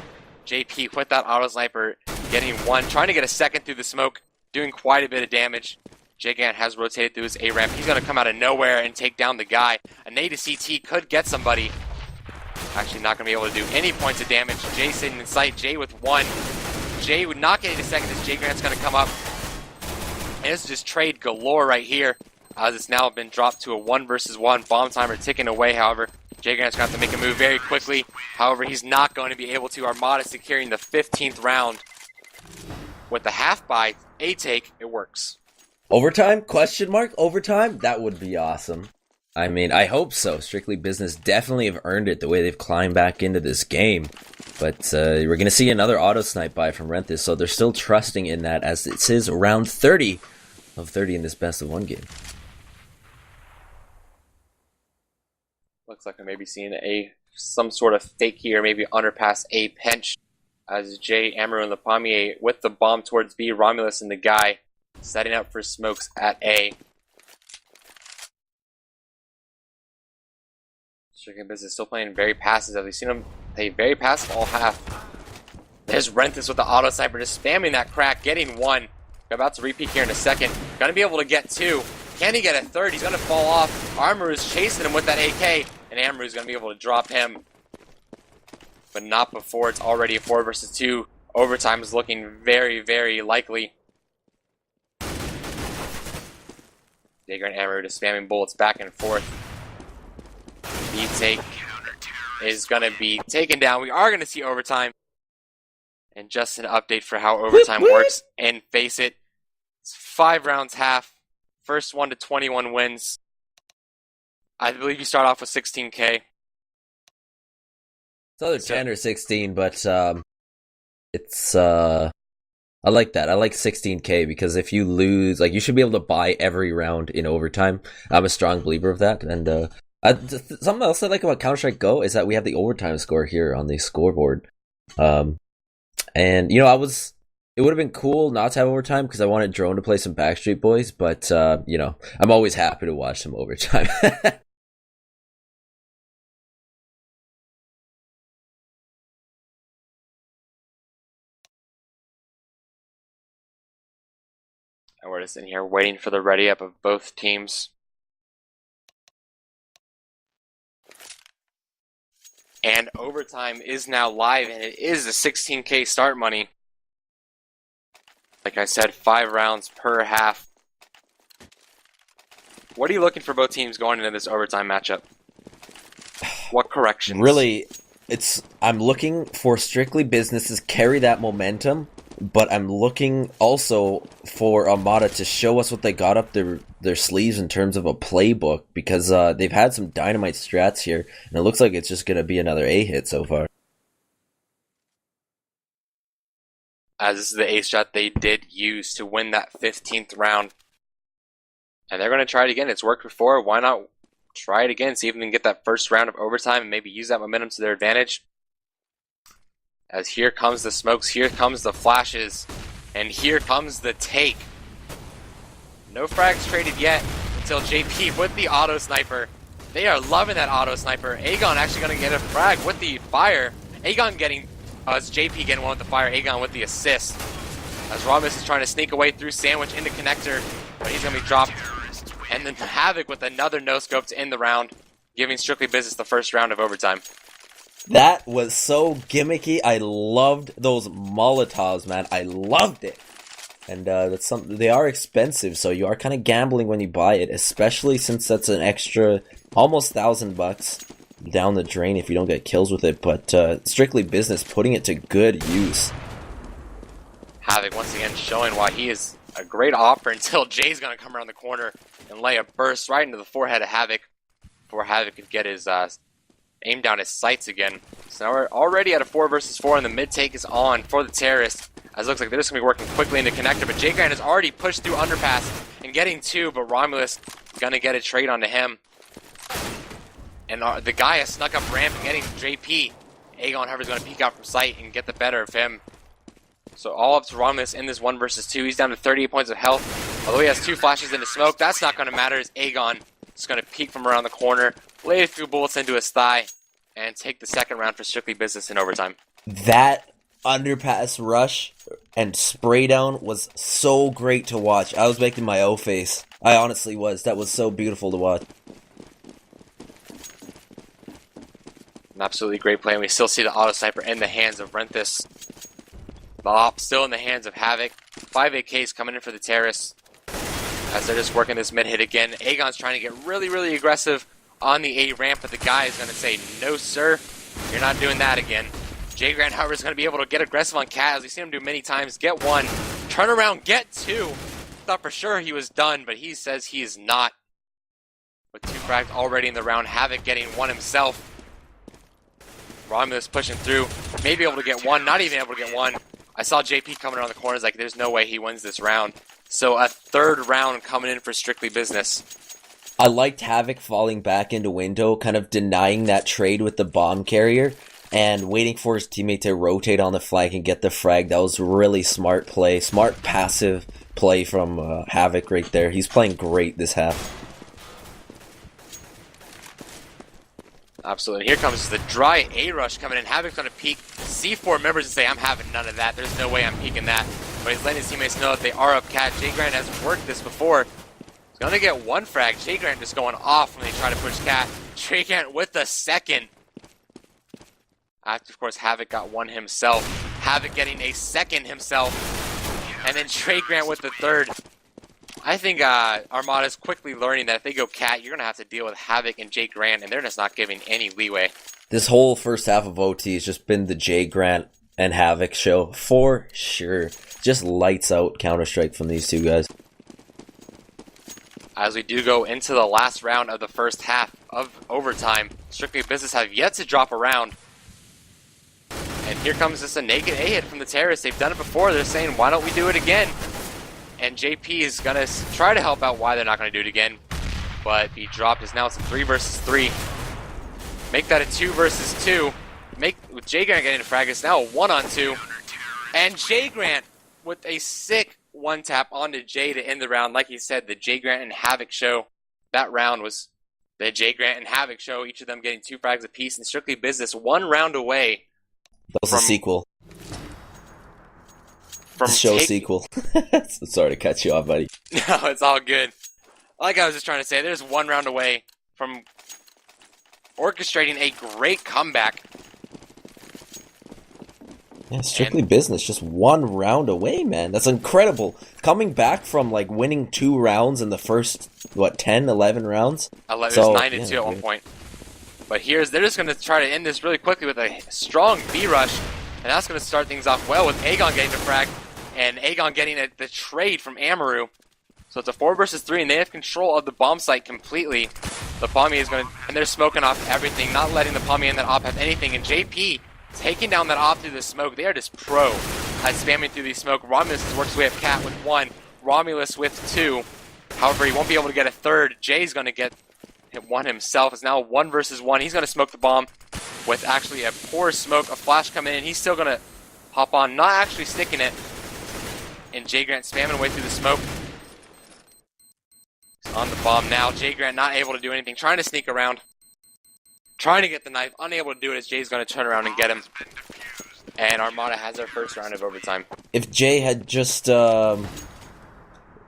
JP with that auto sniper, getting 1, trying to get a 2nd through the smoke, doing quite a bit of damage. Jigant has rotated through his A ramp. He's going to come out of nowhere and take down the guy. A nade to CT could get somebody. Actually not going to be able to do any points of damage. Jay sitting in sight. Jay with 1. Jay would not get a 2nd as Jay Grant's going to come up. And this is just trade galore right here. As it's now been dropped to a 1 versus 1. Bomb timer ticking away, however. Jay Grant's going to have to make a move very quickly. However, he's not going to be able to. Armata securing the 15th round. With the half buy, A take, it works. Overtime? Question mark? Overtime? That would be awesome. I mean, I hope so. Strictly Business definitely have earned it the way they've climbed back into this game. But we're going to see another auto snipe buy from Renthis, so they're still trusting in that as it's his round 30 of 30 in this best of 1 game. Looks like I may be seeing some sort of fake here, maybe underpass A pinch. As Jay, Amaru, and Le Pommier with the bomb towards B, Romulus and the guy setting up for smokes at A. Stricken Business still playing very passive. We've seen him play very passive all half. There's Renthis with the auto sniper just spamming that crack, getting one. We're about to repeat here in a second. Gonna be able to get two. Can he get a third? He's gonna fall off. Armaru's chasing him with that AK, and Amaru's gonna be able to drop him. But not before it's already a 4 versus 2. Overtime is looking very, very likely. Jaeger and Amaru just spamming bullets back and forth. B-take is going to be taken down. We are going to see overtime. And just an update for how overtime works and FACEIT. It's 5 rounds half. First one to 21 wins. I believe you start off with 16K. It's either 10 or 16, but it's I like that. I like 16K because if you lose, like, you should be able to buy every round in overtime. I'm a strong believer of that. And something else I like about Counter-Strike Go is that we have the overtime score here on the scoreboard. And, you know, it would have been cool not to have overtime because I wanted Drone to play some Backstreet Boys, but, you know, I'm always happy to watch some overtime. And we're just in here waiting for the ready up of both teams. And overtime is now live, and it is the 16K start money. Like I said, 5 rounds per half. What are you looking for both teams going into this overtime matchup? What corrections? Really, I'm looking for Strictly Businesses carry that momentum, but I'm looking also for Armata to show us what they got up their sleeves in terms of a playbook, because they've had some dynamite strats here, and it looks like it's just going to be another A hit so far. As this is the A strat they did use to win that 15th round. And they're going to try it again. It's worked before. Why not try it again? See if they can get that first round of overtime and maybe use that momentum to their advantage. As here comes the smokes, here comes the flashes, and here comes the take. No frags traded yet until JP with the auto sniper. They are loving that auto sniper. Aegon actually going to get a frag with the fire. Aegon getting, it's JP getting one with the fire. Aegon with the assist. As Rhombus is trying to sneak away through sandwich into connector, but he's going to be dropped. And then Havoc with another no-scope to end the round, giving Strictly Business the first round of overtime. That was so gimmicky. I loved those Molotovs, man. I loved it. And that's something. They are expensive, so you are kind of gambling when you buy it, especially since that's an extra almost $1,000 down the drain if you don't get kills with it. But Strictly Business putting it to good use. Havoc once again showing why he is a great offer until Jay's going to come around the corner and lay a burst right into the forehead of Havoc before Havoc could get his aim down his sights again. So now we're already at a 4 versus 4, and the mid take is on for the terrorists. As it looks like they're just going to be working quickly into connector, but Jay Grant has already pushed through underpass and getting 2, but Romulus going to get a trade onto him. And the guy has snuck up ramp and getting JP. Aegon Hover's going to peek out from sight and get the better of him. So all up to Romulus in this 1 versus 2. He's down to 38 points of health. Although he has 2 flashes into smoke, that's not going to matter as Aegon is going to peek from around the corner, lay a few bullets into his thigh, and take the second round for Strictly Business in overtime. That underpass rush and spray down was so great to watch. I was making my O face. I honestly was. That was so beautiful to watch. An absolutely great play, and we still see the auto sniper in the hands of Renthis. The op still in the hands of Havoc. 5 AKs coming in for the terrorists as they're just working this mid hit again. Aegon's trying to get really, really aggressive on the A ramp, but the guy is going to say, no sir, you're not doing that again. Jay Grant, however, is going to be able to get aggressive on Cat, as we've seen him do many times. Get 1, turn around, get 2. Thought for sure he was done, but he says he is not. With 2 frags already in the round, Havoc getting 1 himself. Romulus pushing through, maybe able to get 1, not even able to get 1. I saw JP coming around the corners like there's no way he wins this round. So a 3rd round coming in for Strictly Business. I liked Havoc falling back into window, kind of denying that trade with the bomb carrier, and waiting for his teammate to rotate on the flank and get the frag. That was really smart play, smart passive play from Havoc right there. He's playing great this half. Absolutely. Here comes the dry A-Rush coming in. Havoc's going to peek C4 members and say, I'm having none of that. There's no way I'm peeking that. But he's letting his teammates know that they are up cat. Jay Grant has worked this before. He's going to get one frag. Jay Grant just going off when they try to push cat. Jay Grant with the second. After, of course, Havoc got one himself. Havoc getting a second himself. And then Jay Grant with the third. I think Armata's quickly learning that if they go cat, you're going to have to deal with Havoc and Jay Grant, and they're just not giving any leeway. This whole first half of OT has just been the Jay Grant and Havoc show, for sure. Just lights out Counter-Strike from these two guys. As we do go into the last round of the first half of overtime, Strictly Business have yet to drop a round. And here comes just a naked A-hit from the Terrorists. They've done it before. They're saying, why don't we do it again? And JP is going to try to help out why they're not going to do it again. But he dropped his now. It's a 3 versus 3. Make that a 2 versus 2. With Jay Grant getting a frag, it's now a 1-on-2. And Jay Grant with a sick one-tap onto Jay to end the round. Like he said, the Jay Grant and Havoc show. That round was the Jay Grant and Havoc show. Each of them getting 2 frags apiece. And Strictly Business 1 round away. That was a sequel. From sequel. Sorry to cut you off, buddy. No, it's all good. Like I was just trying to say, there's 1 round away from orchestrating a great comeback. Yeah, Strictly Business, just 1 round away, man. That's incredible. Coming back from like winning 2 rounds in the first, 10, 11 rounds? 11, so, it was 9-2 at one point. But they're just going to try to end this really quickly with a strong B-rush. And that's going to start things off well with Aegon getting the frag. And Aegon getting the trade from Amaru. So it's a 4 versus 3, and they have control of the bomb site completely. The Pommy is going to, and they're smoking off everything, not letting the Pommy and that op have anything. And JP taking down that op through the smoke. They are just pro at spamming through the smoke. Romulus has worked his way up cat with 1. Romulus with 2. However, he won't be able to get a third. Jay's going to get 1 himself. It's now 1 versus 1. He's going to smoke the bomb with actually a poor smoke. A flash coming in. He's still going to hop on, not actually sticking it. And Jay Grant spamming away through the smoke. He's on the bomb now. Jay Grant not able to do anything. Trying to sneak around. Trying to get the knife. Unable to do it as Jay's going to turn around and get him. And Armata has their first round of overtime. If Jay had just... that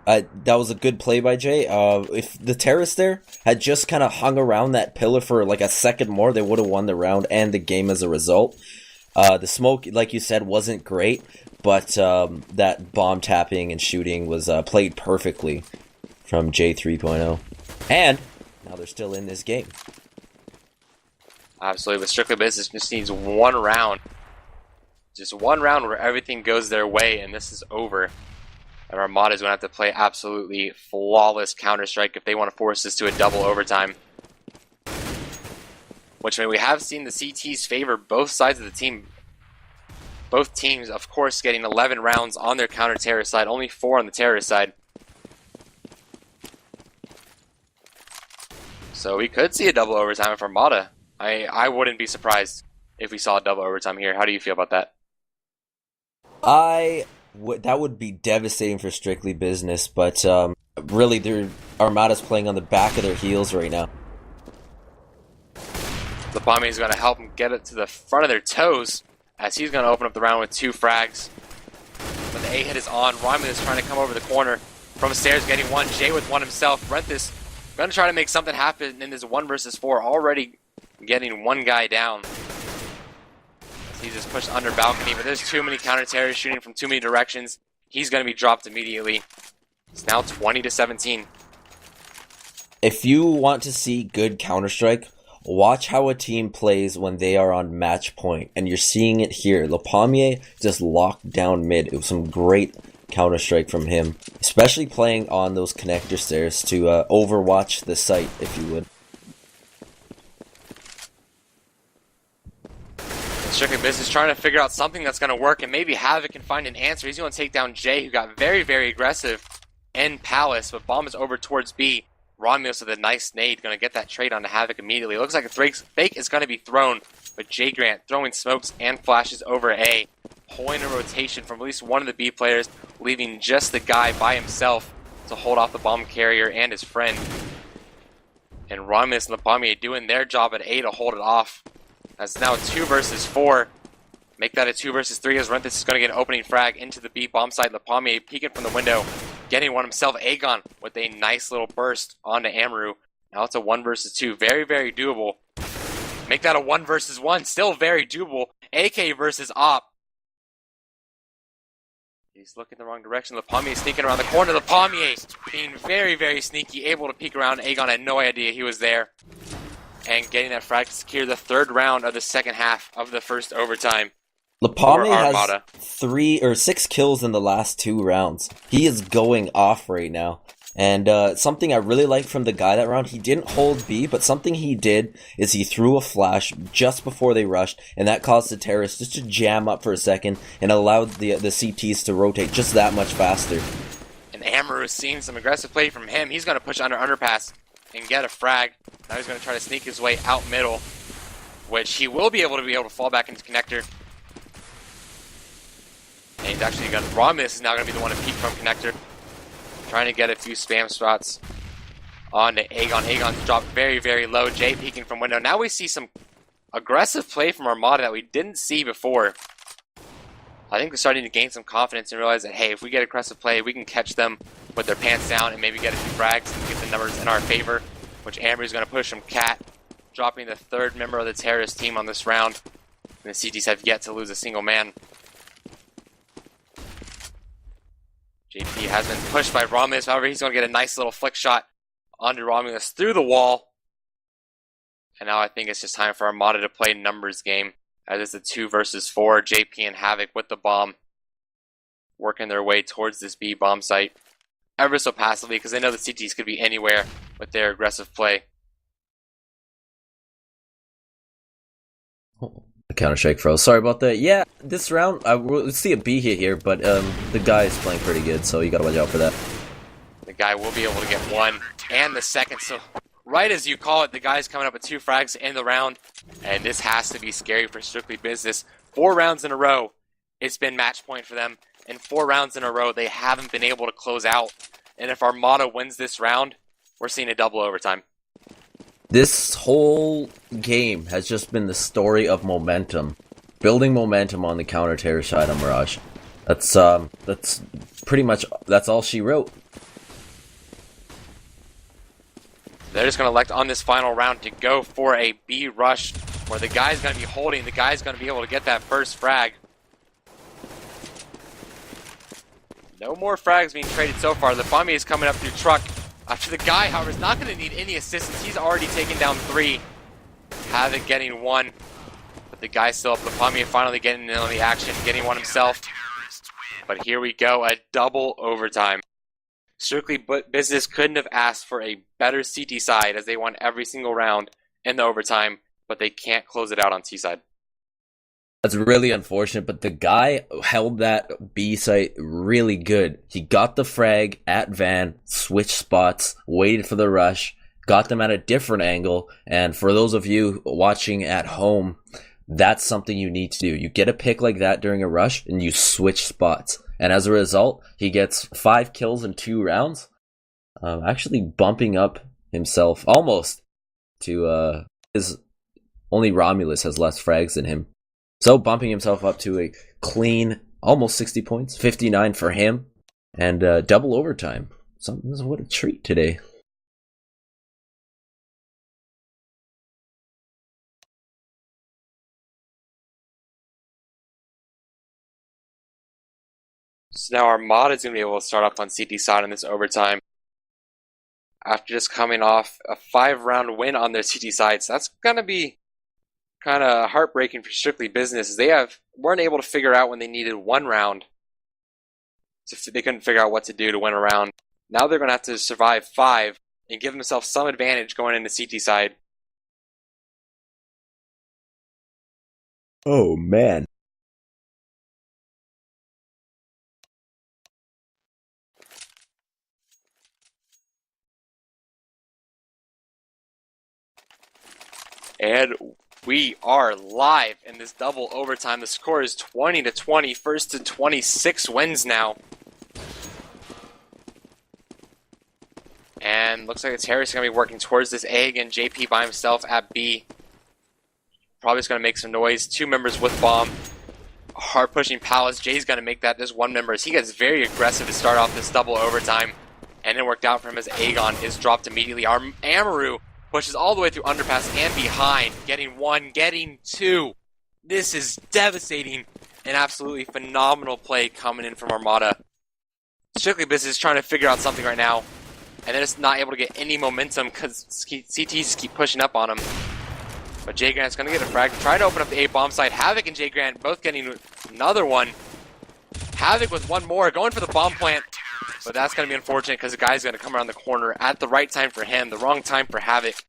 was a good play by Jay. If the terrorists there had just kind of hung around that pillar for like a second more, they would have won the round and the game as a result. The smoke, like you said, wasn't great, but that bomb tapping and shooting was played perfectly from J 3.0. And now they're still in this game. Absolutely, but Strictly Business just needs 1 round. Just 1 round where everything goes their way, and this is over. And Armata's going to have to play absolutely flawless Counter-Strike if they want to force this to a double overtime. Which, I mean, we have seen the CTs favor both sides of the team. Both teams, of course, getting 11 rounds on their counter-terrorist side. Only 4 on the terrorist side. So we could see a double overtime for Armata. I wouldn't be surprised if we saw a double overtime here. How do you feel about that? That would be devastating for Strictly Business, but really, Armata's playing on the back of their heels right now. The Pommy is going to help them get it to the front of their toes as he's going to open up the round with 2 frags. But the A-hit is on. Romulus is trying to come over the corner from stairs, getting 1. Jay with 1 himself. Renthis going to try to make something happen in this 1 versus 4, already getting 1 guy down. He just pushed under balcony, but there's too many counter-terrorists shooting from too many directions. He's going to be dropped immediately. It's now 20-17. If you want to see good Counter-Strike, watch how a team plays when they are on match point. And you're seeing it here. Lepalmier just locked down mid. It was some great Counter-Strike from him. Especially playing on those connector stairs to overwatch the site, if you would. Strictly Business trying to figure out something that's going to work, and maybe Havoc can find an answer. He's going to take down Jay, who got very, very aggressive in Palace, but bomb is over towards B. Romulus with a nice nade, going to get that trade onto Havoc immediately. It looks like a fake is going to be thrown But J Grant throwing smokes and flashes over A, pulling a rotation from at least one of the B players, leaving just the guy by himself to hold off the bomb carrier and his friend. And Romulus and Lapamier doing their job at A to hold it off. That's now 2 versus 4. Make that a 2 versus 3 as Renthis is going to get an opening frag into the B bomb site. Lapamier peeking from the window, getting one himself. Aegon with a nice little burst onto Amaru. Now it's a 1 versus 2. Very, very doable. Make that a 1 versus 1. Still very doable. AK versus Op. He's looking the wrong direction. Lapamier sneaking around the corner. Lapamier being very, very sneaky, able to peek around. Aegon had no idea he was there. And getting that frag to secure the 3rd round of the second half of the first overtime. Lapamier has 3 or 6 kills in the last 2 rounds. He is going off right now. And something I really liked from the guy that round, he didn't hold B, but something he did is he threw a flash just before they rushed, and that caused the terrorists just to jam up for a second and allowed the CTs to rotate just that much faster. And Amaru is seeing some aggressive play from him. He's going to push under underpass and get a frag. Now he's going to try to sneak his way out middle, which he will be able to fall back into connector. And he's actually got Romulus is now going to be the one to peek from connector. Trying to get a few spam spots onto Aegon. Aegon's dropped very, very low. Jay peeking from window. Now we see some aggressive play from Armata that we didn't see before. I think they're starting to gain some confidence and realize that, hey, if we get aggressive play, we can catch them with their pants down and maybe get a few frags and get the numbers in our favor, which Amber's going to push from Cat, dropping the 3rd member of the terrorist team on this round. And the CTs have yet to lose a single man. JP has been pushed by Romulus. However, he's going to get a nice little flick shot onto Romulus through the wall. And now I think it's just time for Armata to play numbers game. As it's a 2 versus 4. JP and Havoc with the bomb, working their way towards this B bomb site. Ever so passively, because they know the CTs could be anywhere with their aggressive play. The Counter-Strike froze. Sorry about that. Yeah, this round, we'll see a B hit here, but the guy is playing pretty good, so you gotta watch out for that. The guy will be able to get 1 and the 2nd, so right as you call it, the guy's coming up with 2 frags to end the round, and this has to be scary for Strictly Business. 4 rounds in a row, it's been match point for them, and 4 rounds in a row, they haven't been able to close out, and if Armata wins this round, we're seeing a double overtime. This whole game has just been the story of momentum. Building momentum on the counter-terror side of Mirage. That's pretty much, that's all she wrote. They're just going to elect on this final round to go for a B rush, where the guy's going to be holding, the guy's going to be able to get that first frag. No more frags being traded so far. The Lapamier is coming up through truck. After the guy, however, is not going to need any assistance. He's already taken down 3. Havoc getting 1. But the guy's still up. Lapamier finally getting in on the action, getting 1 himself. But here we go, a double overtime. Strictly Business couldn't have asked for a better CT side as they won every single round in the overtime, but they can't close it out on C side. That's really unfortunate, but the guy held that B site really good. He got the frag at Van, switched spots, waited for the rush, got them at a different angle, and for those of you watching at home, that's something you need to do. You get a pick like that during a rush, and you switch spots. And as a result, he gets 5 kills in 2 rounds, actually bumping up himself almost to his only Romulus has less frags than him. So bumping himself up to a clean, almost 60 points, 59 for him, and double overtime. What a treat today. So now Armata is going to be able to start up on CT side in this overtime. After just coming off a 5-round win on their CT side, so that's going to be kind of heartbreaking for Strictly Business. They weren't able to figure out when they needed 1 round. So they couldn't figure out what to do to win a round. Now they're going to have to survive 5 and give themselves some advantage going into CT side. Oh, man. And We are live in this double overtime. The score is 20-20, first to 26 wins now. And looks like the Terrorists are going to be working towards this A again. JP by himself at B. Probably just going to make some noise. 2 members with bomb. Hard pushing Palace. Jay's going to make that just 1 member. As he gets very aggressive to start off this double overtime. And it worked out for him as Aegon is dropped immediately. Amaru pushes all the way through underpass and behind. Getting 1, getting 2. This is devastating. An absolutely phenomenal play coming in from Armata. Strictly Business trying to figure out something right now. And they're just not able to get any momentum because CTs just keep pushing up on him. But Jay Grant's going to get a frag. Trying to open up the A bomb site. Havoc and Jay Grant both getting another one. Havoc with 1 more. Going for the bomb plant. But that's going to be unfortunate because the guy's going to come around the corner at the right time for him. The wrong time for Havoc.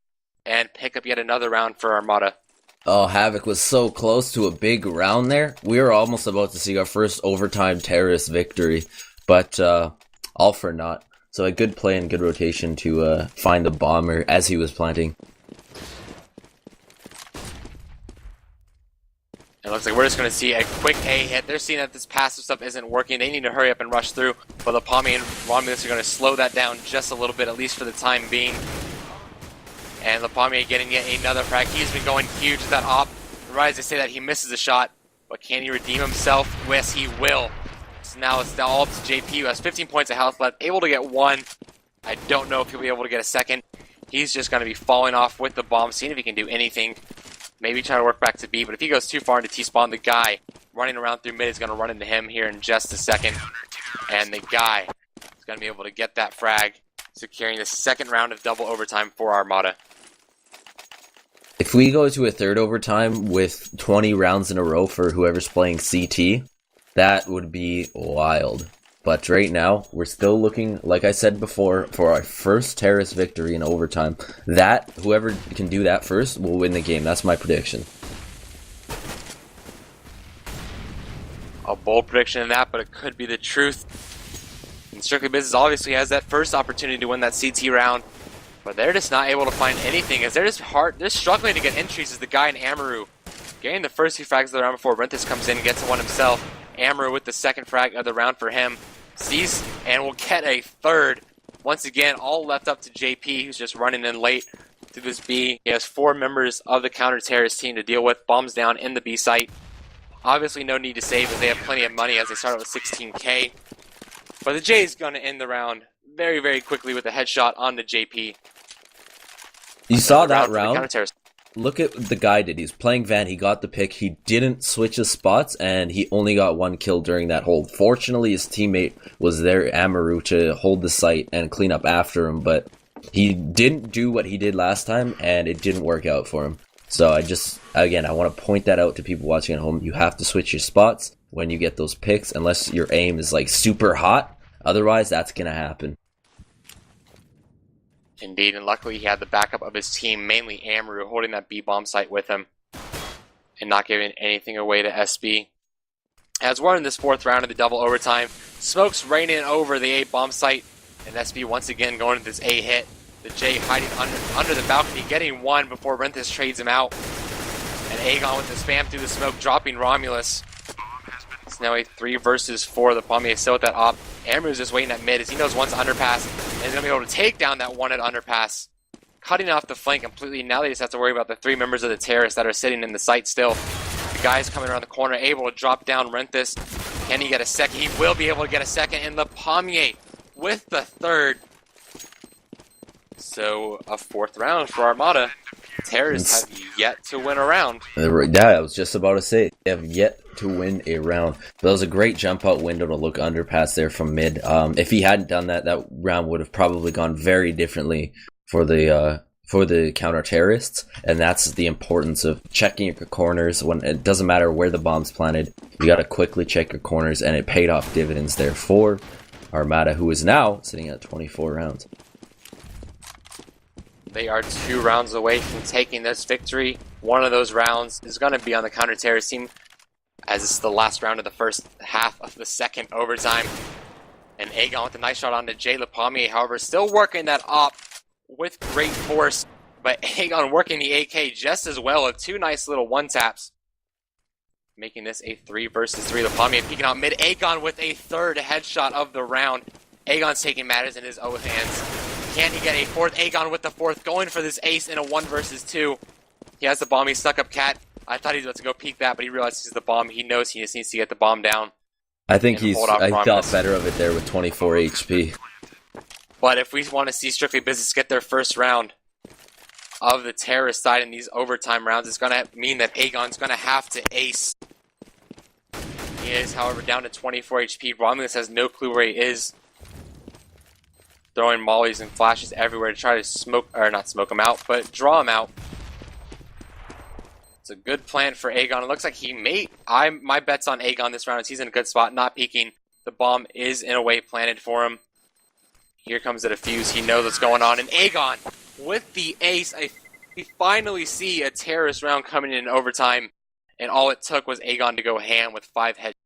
And pick up yet another round for Armata. Oh, Havoc was so close to a big round there. We were almost about to see our first overtime terrorist victory. But all for naught. So a good play and good rotation to find the bomber as he was planting. It looks like we're just going to see a quick A hit. They're seeing that this passive stuff isn't working. They need to hurry up and rush through. But Lapami and Romulus are going to slow that down just a little bit, at least for the time being. And Lapami getting yet another frag. He's been going huge with that op. Right as they say that, he misses a shot. But can he redeem himself? Yes, he will. So now it's all up to JP, who has 15 points of health left, able to get 1. I don't know if he'll be able to get a second. He's just going to be falling off with the bomb, seeing if he can do anything. Maybe try to work back to B, but if he goes too far into T-spawn, the guy running around through mid is going to run into him here in just a second. And the guy is going to be able to get that frag, securing the second round of double overtime for Armata. If we go to a third overtime with 20 rounds in a row for whoever's playing CT, that would be wild. But right now, we're still looking, like I said before, for our first terrorist victory in overtime. That, whoever can do that first, will win the game. That's my prediction. A bold prediction in that, but it could be the truth. And Strictly Business obviously has that first opportunity to win that CT round. But they're just not able to find anything, as they're struggling to get entries as the guy in Amaru. Getting the first 2 frags of the round before Renthis comes in and gets 1 himself. Amaru with the second frag of the round for him. Sees and will get a third. Once again, all left up to JP, who's just running in late to this B. He has 4 members of the counter-terrorist team to deal with. Bombs down in the B site. Obviously no need to save as they have plenty of money as they start out with 16k. But the J is going to end the round very, very quickly with a headshot on the JP. You saw that round? Look at the guy did. He's playing Van. He got the pick. He didn't switch his spots, and he only got 1 kill during that hold. Fortunately, his teammate was there, Amaru, to hold the site and clean up after him, but he didn't do what he did last time, and it didn't work out for him. So I want to point that out to people watching at home. You have to switch your spots when you get those picks, unless your aim is like super hot. Otherwise, that's going to happen. Indeed, and luckily he had the backup of his team, mainly Amaru, holding that B-bomb site with him and not giving anything away to SB. As we're in this 4th round of the double overtime, Smoke's raining over the A-bomb site, and SB once again going to this A hit. The J hiding under the balcony, getting 1 before Renthis trades him out. And Aegon with the spam through the smoke, dropping Romulus. It's now a 3 versus 4. The Pommier still with that op. Amaru's just waiting at mid as he knows one's underpass. And he's going to be able to take down that one at underpass. Cutting off the flank completely. Now they just have to worry about the 3 members of the terrorists that are sitting in the site still. The guy's coming around the corner, able to drop down Renthis. Can he get a second? He will be able to get a second. And the Pommier with the 3rd. So a 4th round for Armata. Terrorists have yet to win a round. Yeah, I was just about to say, they have yet to win a round. But that was a great jump out window to look underpass there from mid. If he hadn't done that, that round would have probably gone very differently for the counter terrorists. And that's the importance of checking your corners. When it doesn't matter where the bomb's planted, you got to quickly check your corners, and it paid off dividends there for Armata, who is now sitting at 24 rounds. They are 2 rounds away from taking this victory. One of those rounds is going to be on the counter-terrorist team, as this is the last round of the first half of the 2nd overtime. And Aegon with a nice shot onto Jay Lapalmier, however, still working that op with great force. but Aegon working the AK just as well with 2 nice little one-taps, making this a 3 versus 3. Lapamia peeking out mid. Aegon with a 3rd headshot of the round. Aegon's taking matters in his own hands. Can he get a 4th? Aegon with the 4th, going for this ace in a 1 versus 2. He has the bomb. He stuck up Cat. I thought he was about to go peek that, but he realizes he's the bomb. He knows he just needs to get the bomb down. I think I got better of it there with 24 HP. But if we want to see Strictly Business get their first round of the terrorist side in these overtime rounds, it's going to mean that Aegon's going to have to ace. He is, however, down to 24 HP. Romulus has no clue where he is. Throwing mollies and flashes everywhere to try to not smoke him out, but draw him out. It's a good plan for Aegon. It looks like he may... my bet's on Aegon this round as he's in a good spot, not peeking. The bomb is, in a way, planted for him. Here comes the defuse. He knows what's going on. And Aegon, with the ace, we finally see a terrorist round coming in overtime. And all it took was Aegon to go ham with 5 heads.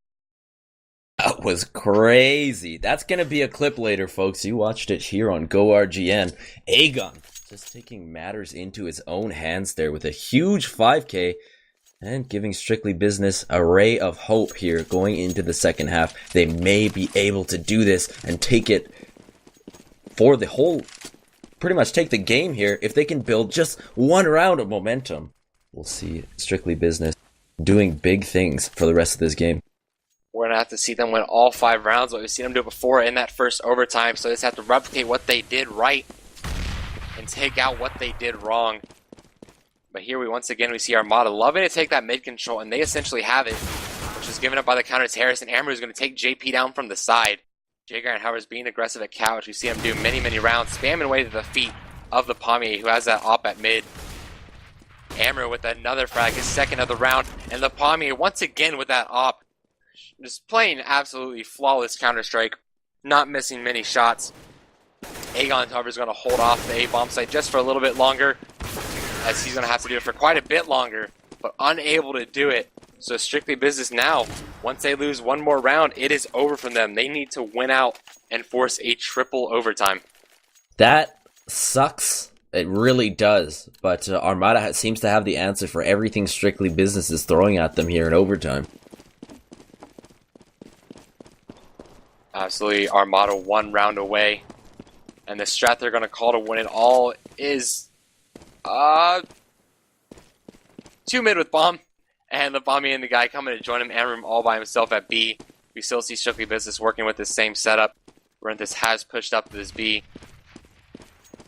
That was crazy. That's going to be a clip later, folks. You watched it here on GoRGN. Aegon just taking matters into his own hands there with a huge 5K and giving Strictly Business a ray of hope here going into the second half. They may be able to do this and take it for the whole, pretty much take the game here if they can build just one round of momentum. We'll see Strictly Business doing big things for the rest of this game. We're going to have to see them win all 5 rounds, but we've seen them do it before in that first overtime, so they just have to replicate what they did right and take out what they did wrong. But here once again we see Armata loving to take that mid control, and they essentially have it, which is given up by the counter terrorist, and Amaru is going to take JP down from the side. Jagran, however, is being aggressive at Cat, which we see him do many rounds, spamming away to the feet of the Pommier, who has that op at mid. Amaru with another frag, his 2nd of the round, and the Pommier once again with that op. Just playing absolutely flawless Counter-Strike, not missing many shots. Aegon, however, is going to hold off the A-bomb site just for a little bit longer, as he's going to have to do it for quite a bit longer, but unable to do it. So Strictly Business now, once they lose one more round, it is over from them. They need to win out and force a triple overtime. That sucks. It really does. But Armata seems to have the answer for everything Strictly Business is throwing at them here in overtime. Absolutely, Armata 1 round away. And the strat they're going to call to win it all is 2 mid with bomb. And the Bomby and the guy coming to join him. Amram all by himself at B. We still see Strictly Business working with the same setup. Renthis has pushed up to this B.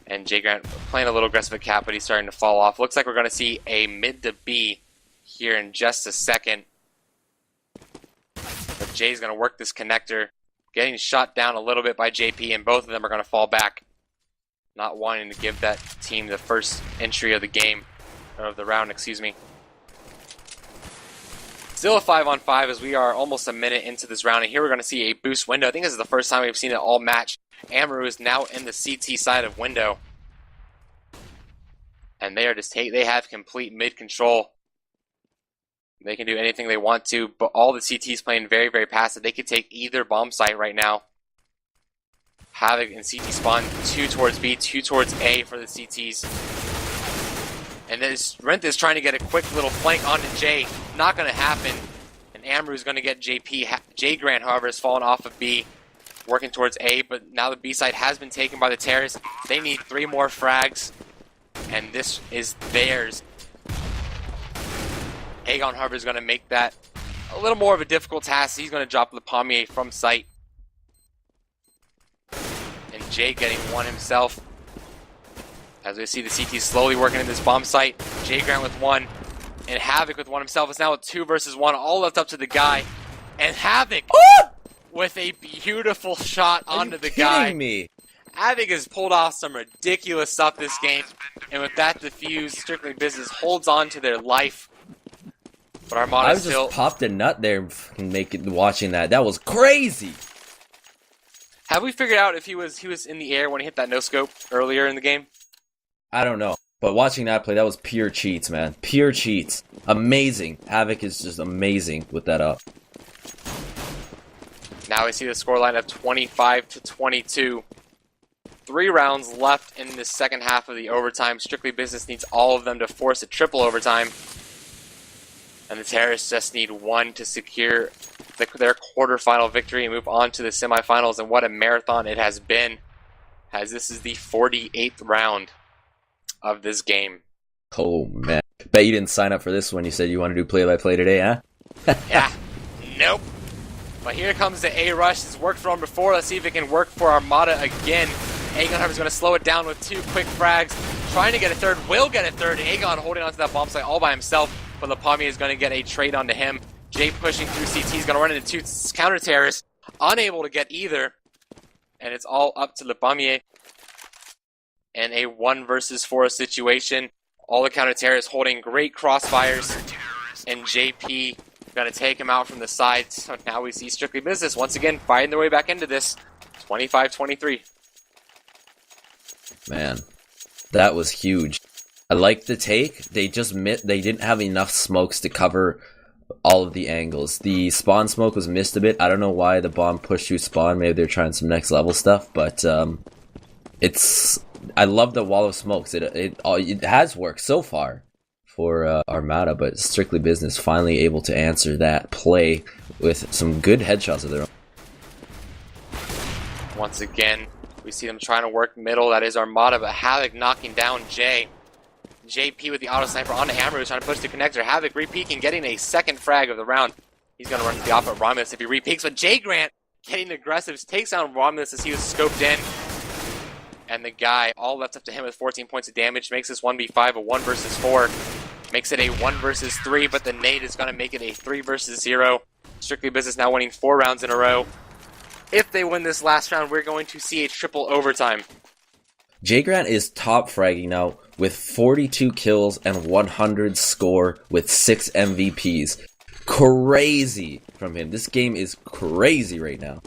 And Jay Grant playing a little aggressive at Cap, but he's starting to fall off. Looks like we're going to see a mid to B here in just a second. But Jay's going to work this connector. Getting shot down a little bit by JP, and both of them are going to fall back. Not wanting to give that team the first entry of the game, or of the round, excuse me. Still a 5-on-5 as we are almost a minute into this round, and here we're going to see a boost window. I think this is the first time we've seen it all match. Amaru is now in the CT side of window. And they are just they have complete mid control. They can do anything they want to, but all the CTs playing very passive. They could take either bomb site right now. Havoc and CT spawn, 2 towards B, 2 towards A for the CTs. And then Renth is trying to get a quick little flank onto Jay. Not going to happen. And Amaru is going to get JP. Jay Grant, however, has fallen off of B, working towards A, but now the B site has been taken by the terrorists. They need 3 more frags, and this is theirs. Aegon Harbor is going to make that a little more of a difficult task. He's going to drop the Pommier from sight. And Jay getting one himself. As we see the CT slowly working in this bomb site. Jay Grant with 1. And Havoc with 1 himself. It's now a 2 versus 1. All left up to the guy. And Havoc with a beautiful shot onto the guy. Are you kidding me? Havoc has pulled off some ridiculous stuff this game. And with that defuse, Strictly Business holds on to their life. But Armata I still just popped a nut there watching that. That was crazy. Have we figured out if he was in the air when he hit that no scope earlier in the game? I don't know. But watching that play, that was pure cheats, man. Pure cheats. Amazing. Havoc is just amazing with that up. Now we see the scoreline of 25-22. 3 rounds left in the second half of the overtime. Strictly Business needs all of them to force a triple overtime. And the Terrorists just need one to secure their quarterfinal victory and move on to the semifinals. And what a marathon it has been, as this is the 48th round of this game. Oh, man. Bet you didn't sign up for this one. You said you want to do play-by-play today, huh? Yeah. Nope. But here comes the A-Rush. It's worked for him before. Let's see if it can work for Armata again. Aegon is going to slow it down with 2 quick frags. Trying to get a third. Will get a third. Aegon holding onto that bomb site all by himself. But Lapami is going to get a trade onto him. Jay pushing through CT. He's going to run into 2 counter-terrorists. Unable to get either. And it's all up to Lapami. And a 1 versus 4 situation. All the counter-terrorists holding great crossfires. And JP going to take him out from the side. So now we see Strictly Business once again fighting their way back into this. 25-23. Man, that was huge. I like the take. They just they didn't have enough smokes to cover all of the angles. The spawn smoke was missed a bit. I don't know why the bomb pushed through spawn. Maybe they're trying some next level stuff, but I love the wall of smokes. It has worked so far for Armata, but Strictly Business finally able to answer that play with some good headshots of their own. Once again, we see them trying to work middle. That is Armata, but Havoc knocking down Jay. JP with the auto sniper onto Hammer, who's trying to push the connector. Havoc repeaking, getting a second frag of the round. He's going to run to the off of Romulus if he repeaks, but Jay Grant getting aggressive, takes down Romulus as he was scoped in. And the guy, all left up to him with 14 points of damage, makes this 1v5 a 1 versus 4. Makes it a 1 versus 3, but the nade is going to make it a 3 versus 0. Strictly Business now winning 4 rounds in a row. If they win this last round, we're going to see a triple overtime. Jay Grant is top fragging now with 42 kills and 100 score with 6 MVPs. Crazy from him. This game is crazy right now.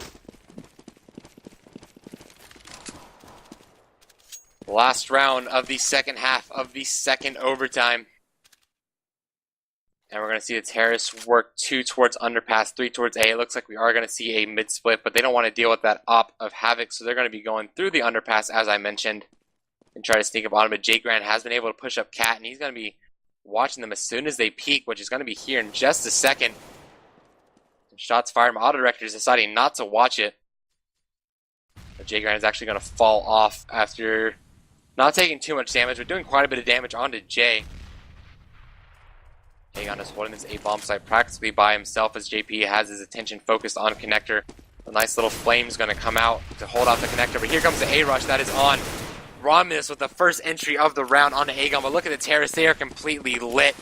Last round of the second half of the second overtime. And we're going to see the Terrorists work 2 towards underpass, 3 towards A. It looks like we are going to see a mid-split, but they don't want to deal with that op of Havoc, so they're going to be going through the underpass, as I mentioned, and try to sneak up on him. But Jay Grant has been able to push up Cat, and he's going to be watching them as soon as they peak, which is going to be here in just a second. Some shots fired. My auto director is deciding not to watch it. But Jay Grant is actually going to fall off after not taking too much damage, but doing quite a bit of damage onto Jay. Aegon is holding this A-bomb site practically by himself as JP has his attention focused on connector. A nice little flame's going to come out to hold off the connector, but here comes the A-rush that is on. Romulus with the first entry of the round onto Aegon, but look at the Terrorists, they are completely lit.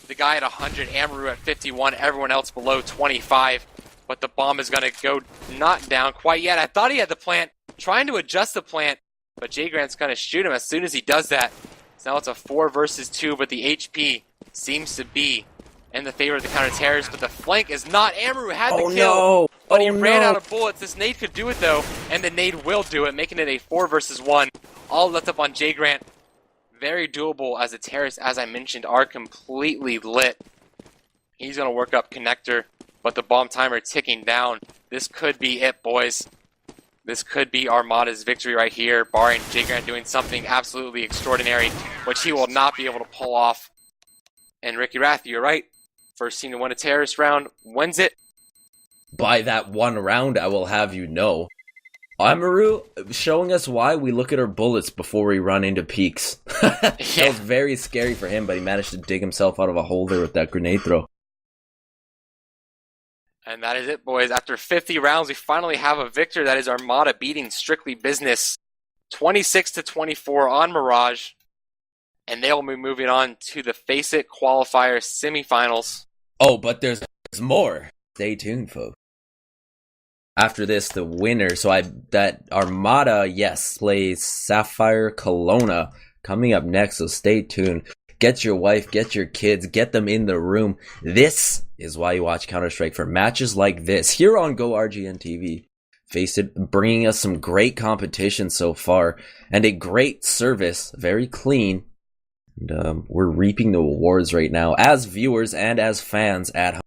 The guy at 100, Amaru at 51, everyone else below 25. But the bomb is going to go not down quite yet. I thought he had the plant, trying to adjust the plant, but Jay Grant's going to shoot him as soon as he does that. So now it's a 4 versus 2, but the HP seems to be in the favor of the counter-terrorists, but the flank is not. Amaru had the kill, no. but he ran out of bullets. This nade could do it, though, and the nade will do it, making it a 4 versus 1. All left up on Jay Grant. Very doable as the terrorists, as I mentioned, are completely lit. He's going to work up connector, but the bomb timer ticking down. This could be it, boys. This could be Armata's victory right here, barring Jay Grant doing something absolutely extraordinary, which he will not be able to pull off. And Ricky Rath, you're right. First team to win a terrorist round wins it. By that one round, I will have you know. Amaru showing us why we look at our bullets before we run into peaks. That was very scary for him, but he managed to dig himself out of a hole there with that grenade throw. And that is it, boys. After 50 rounds, we finally have a victor. That is Armata beating Strictly Business 26-24 on Mirage. And they will be moving on to the FACEIT Qualifier semifinals. Oh, but there's more. Stay tuned, folks. After this, the winner, that Armata, yes, plays Sapphire Kelowna coming up next, so stay tuned. Get your wife, get your kids, get them in the room. This is why you watch Counter-Strike, for matches like this here on GoRGN TV. FACEIT bringing us some great competition so far and a great service, very clean. And we're reaping the rewards right now as viewers and as fans at home.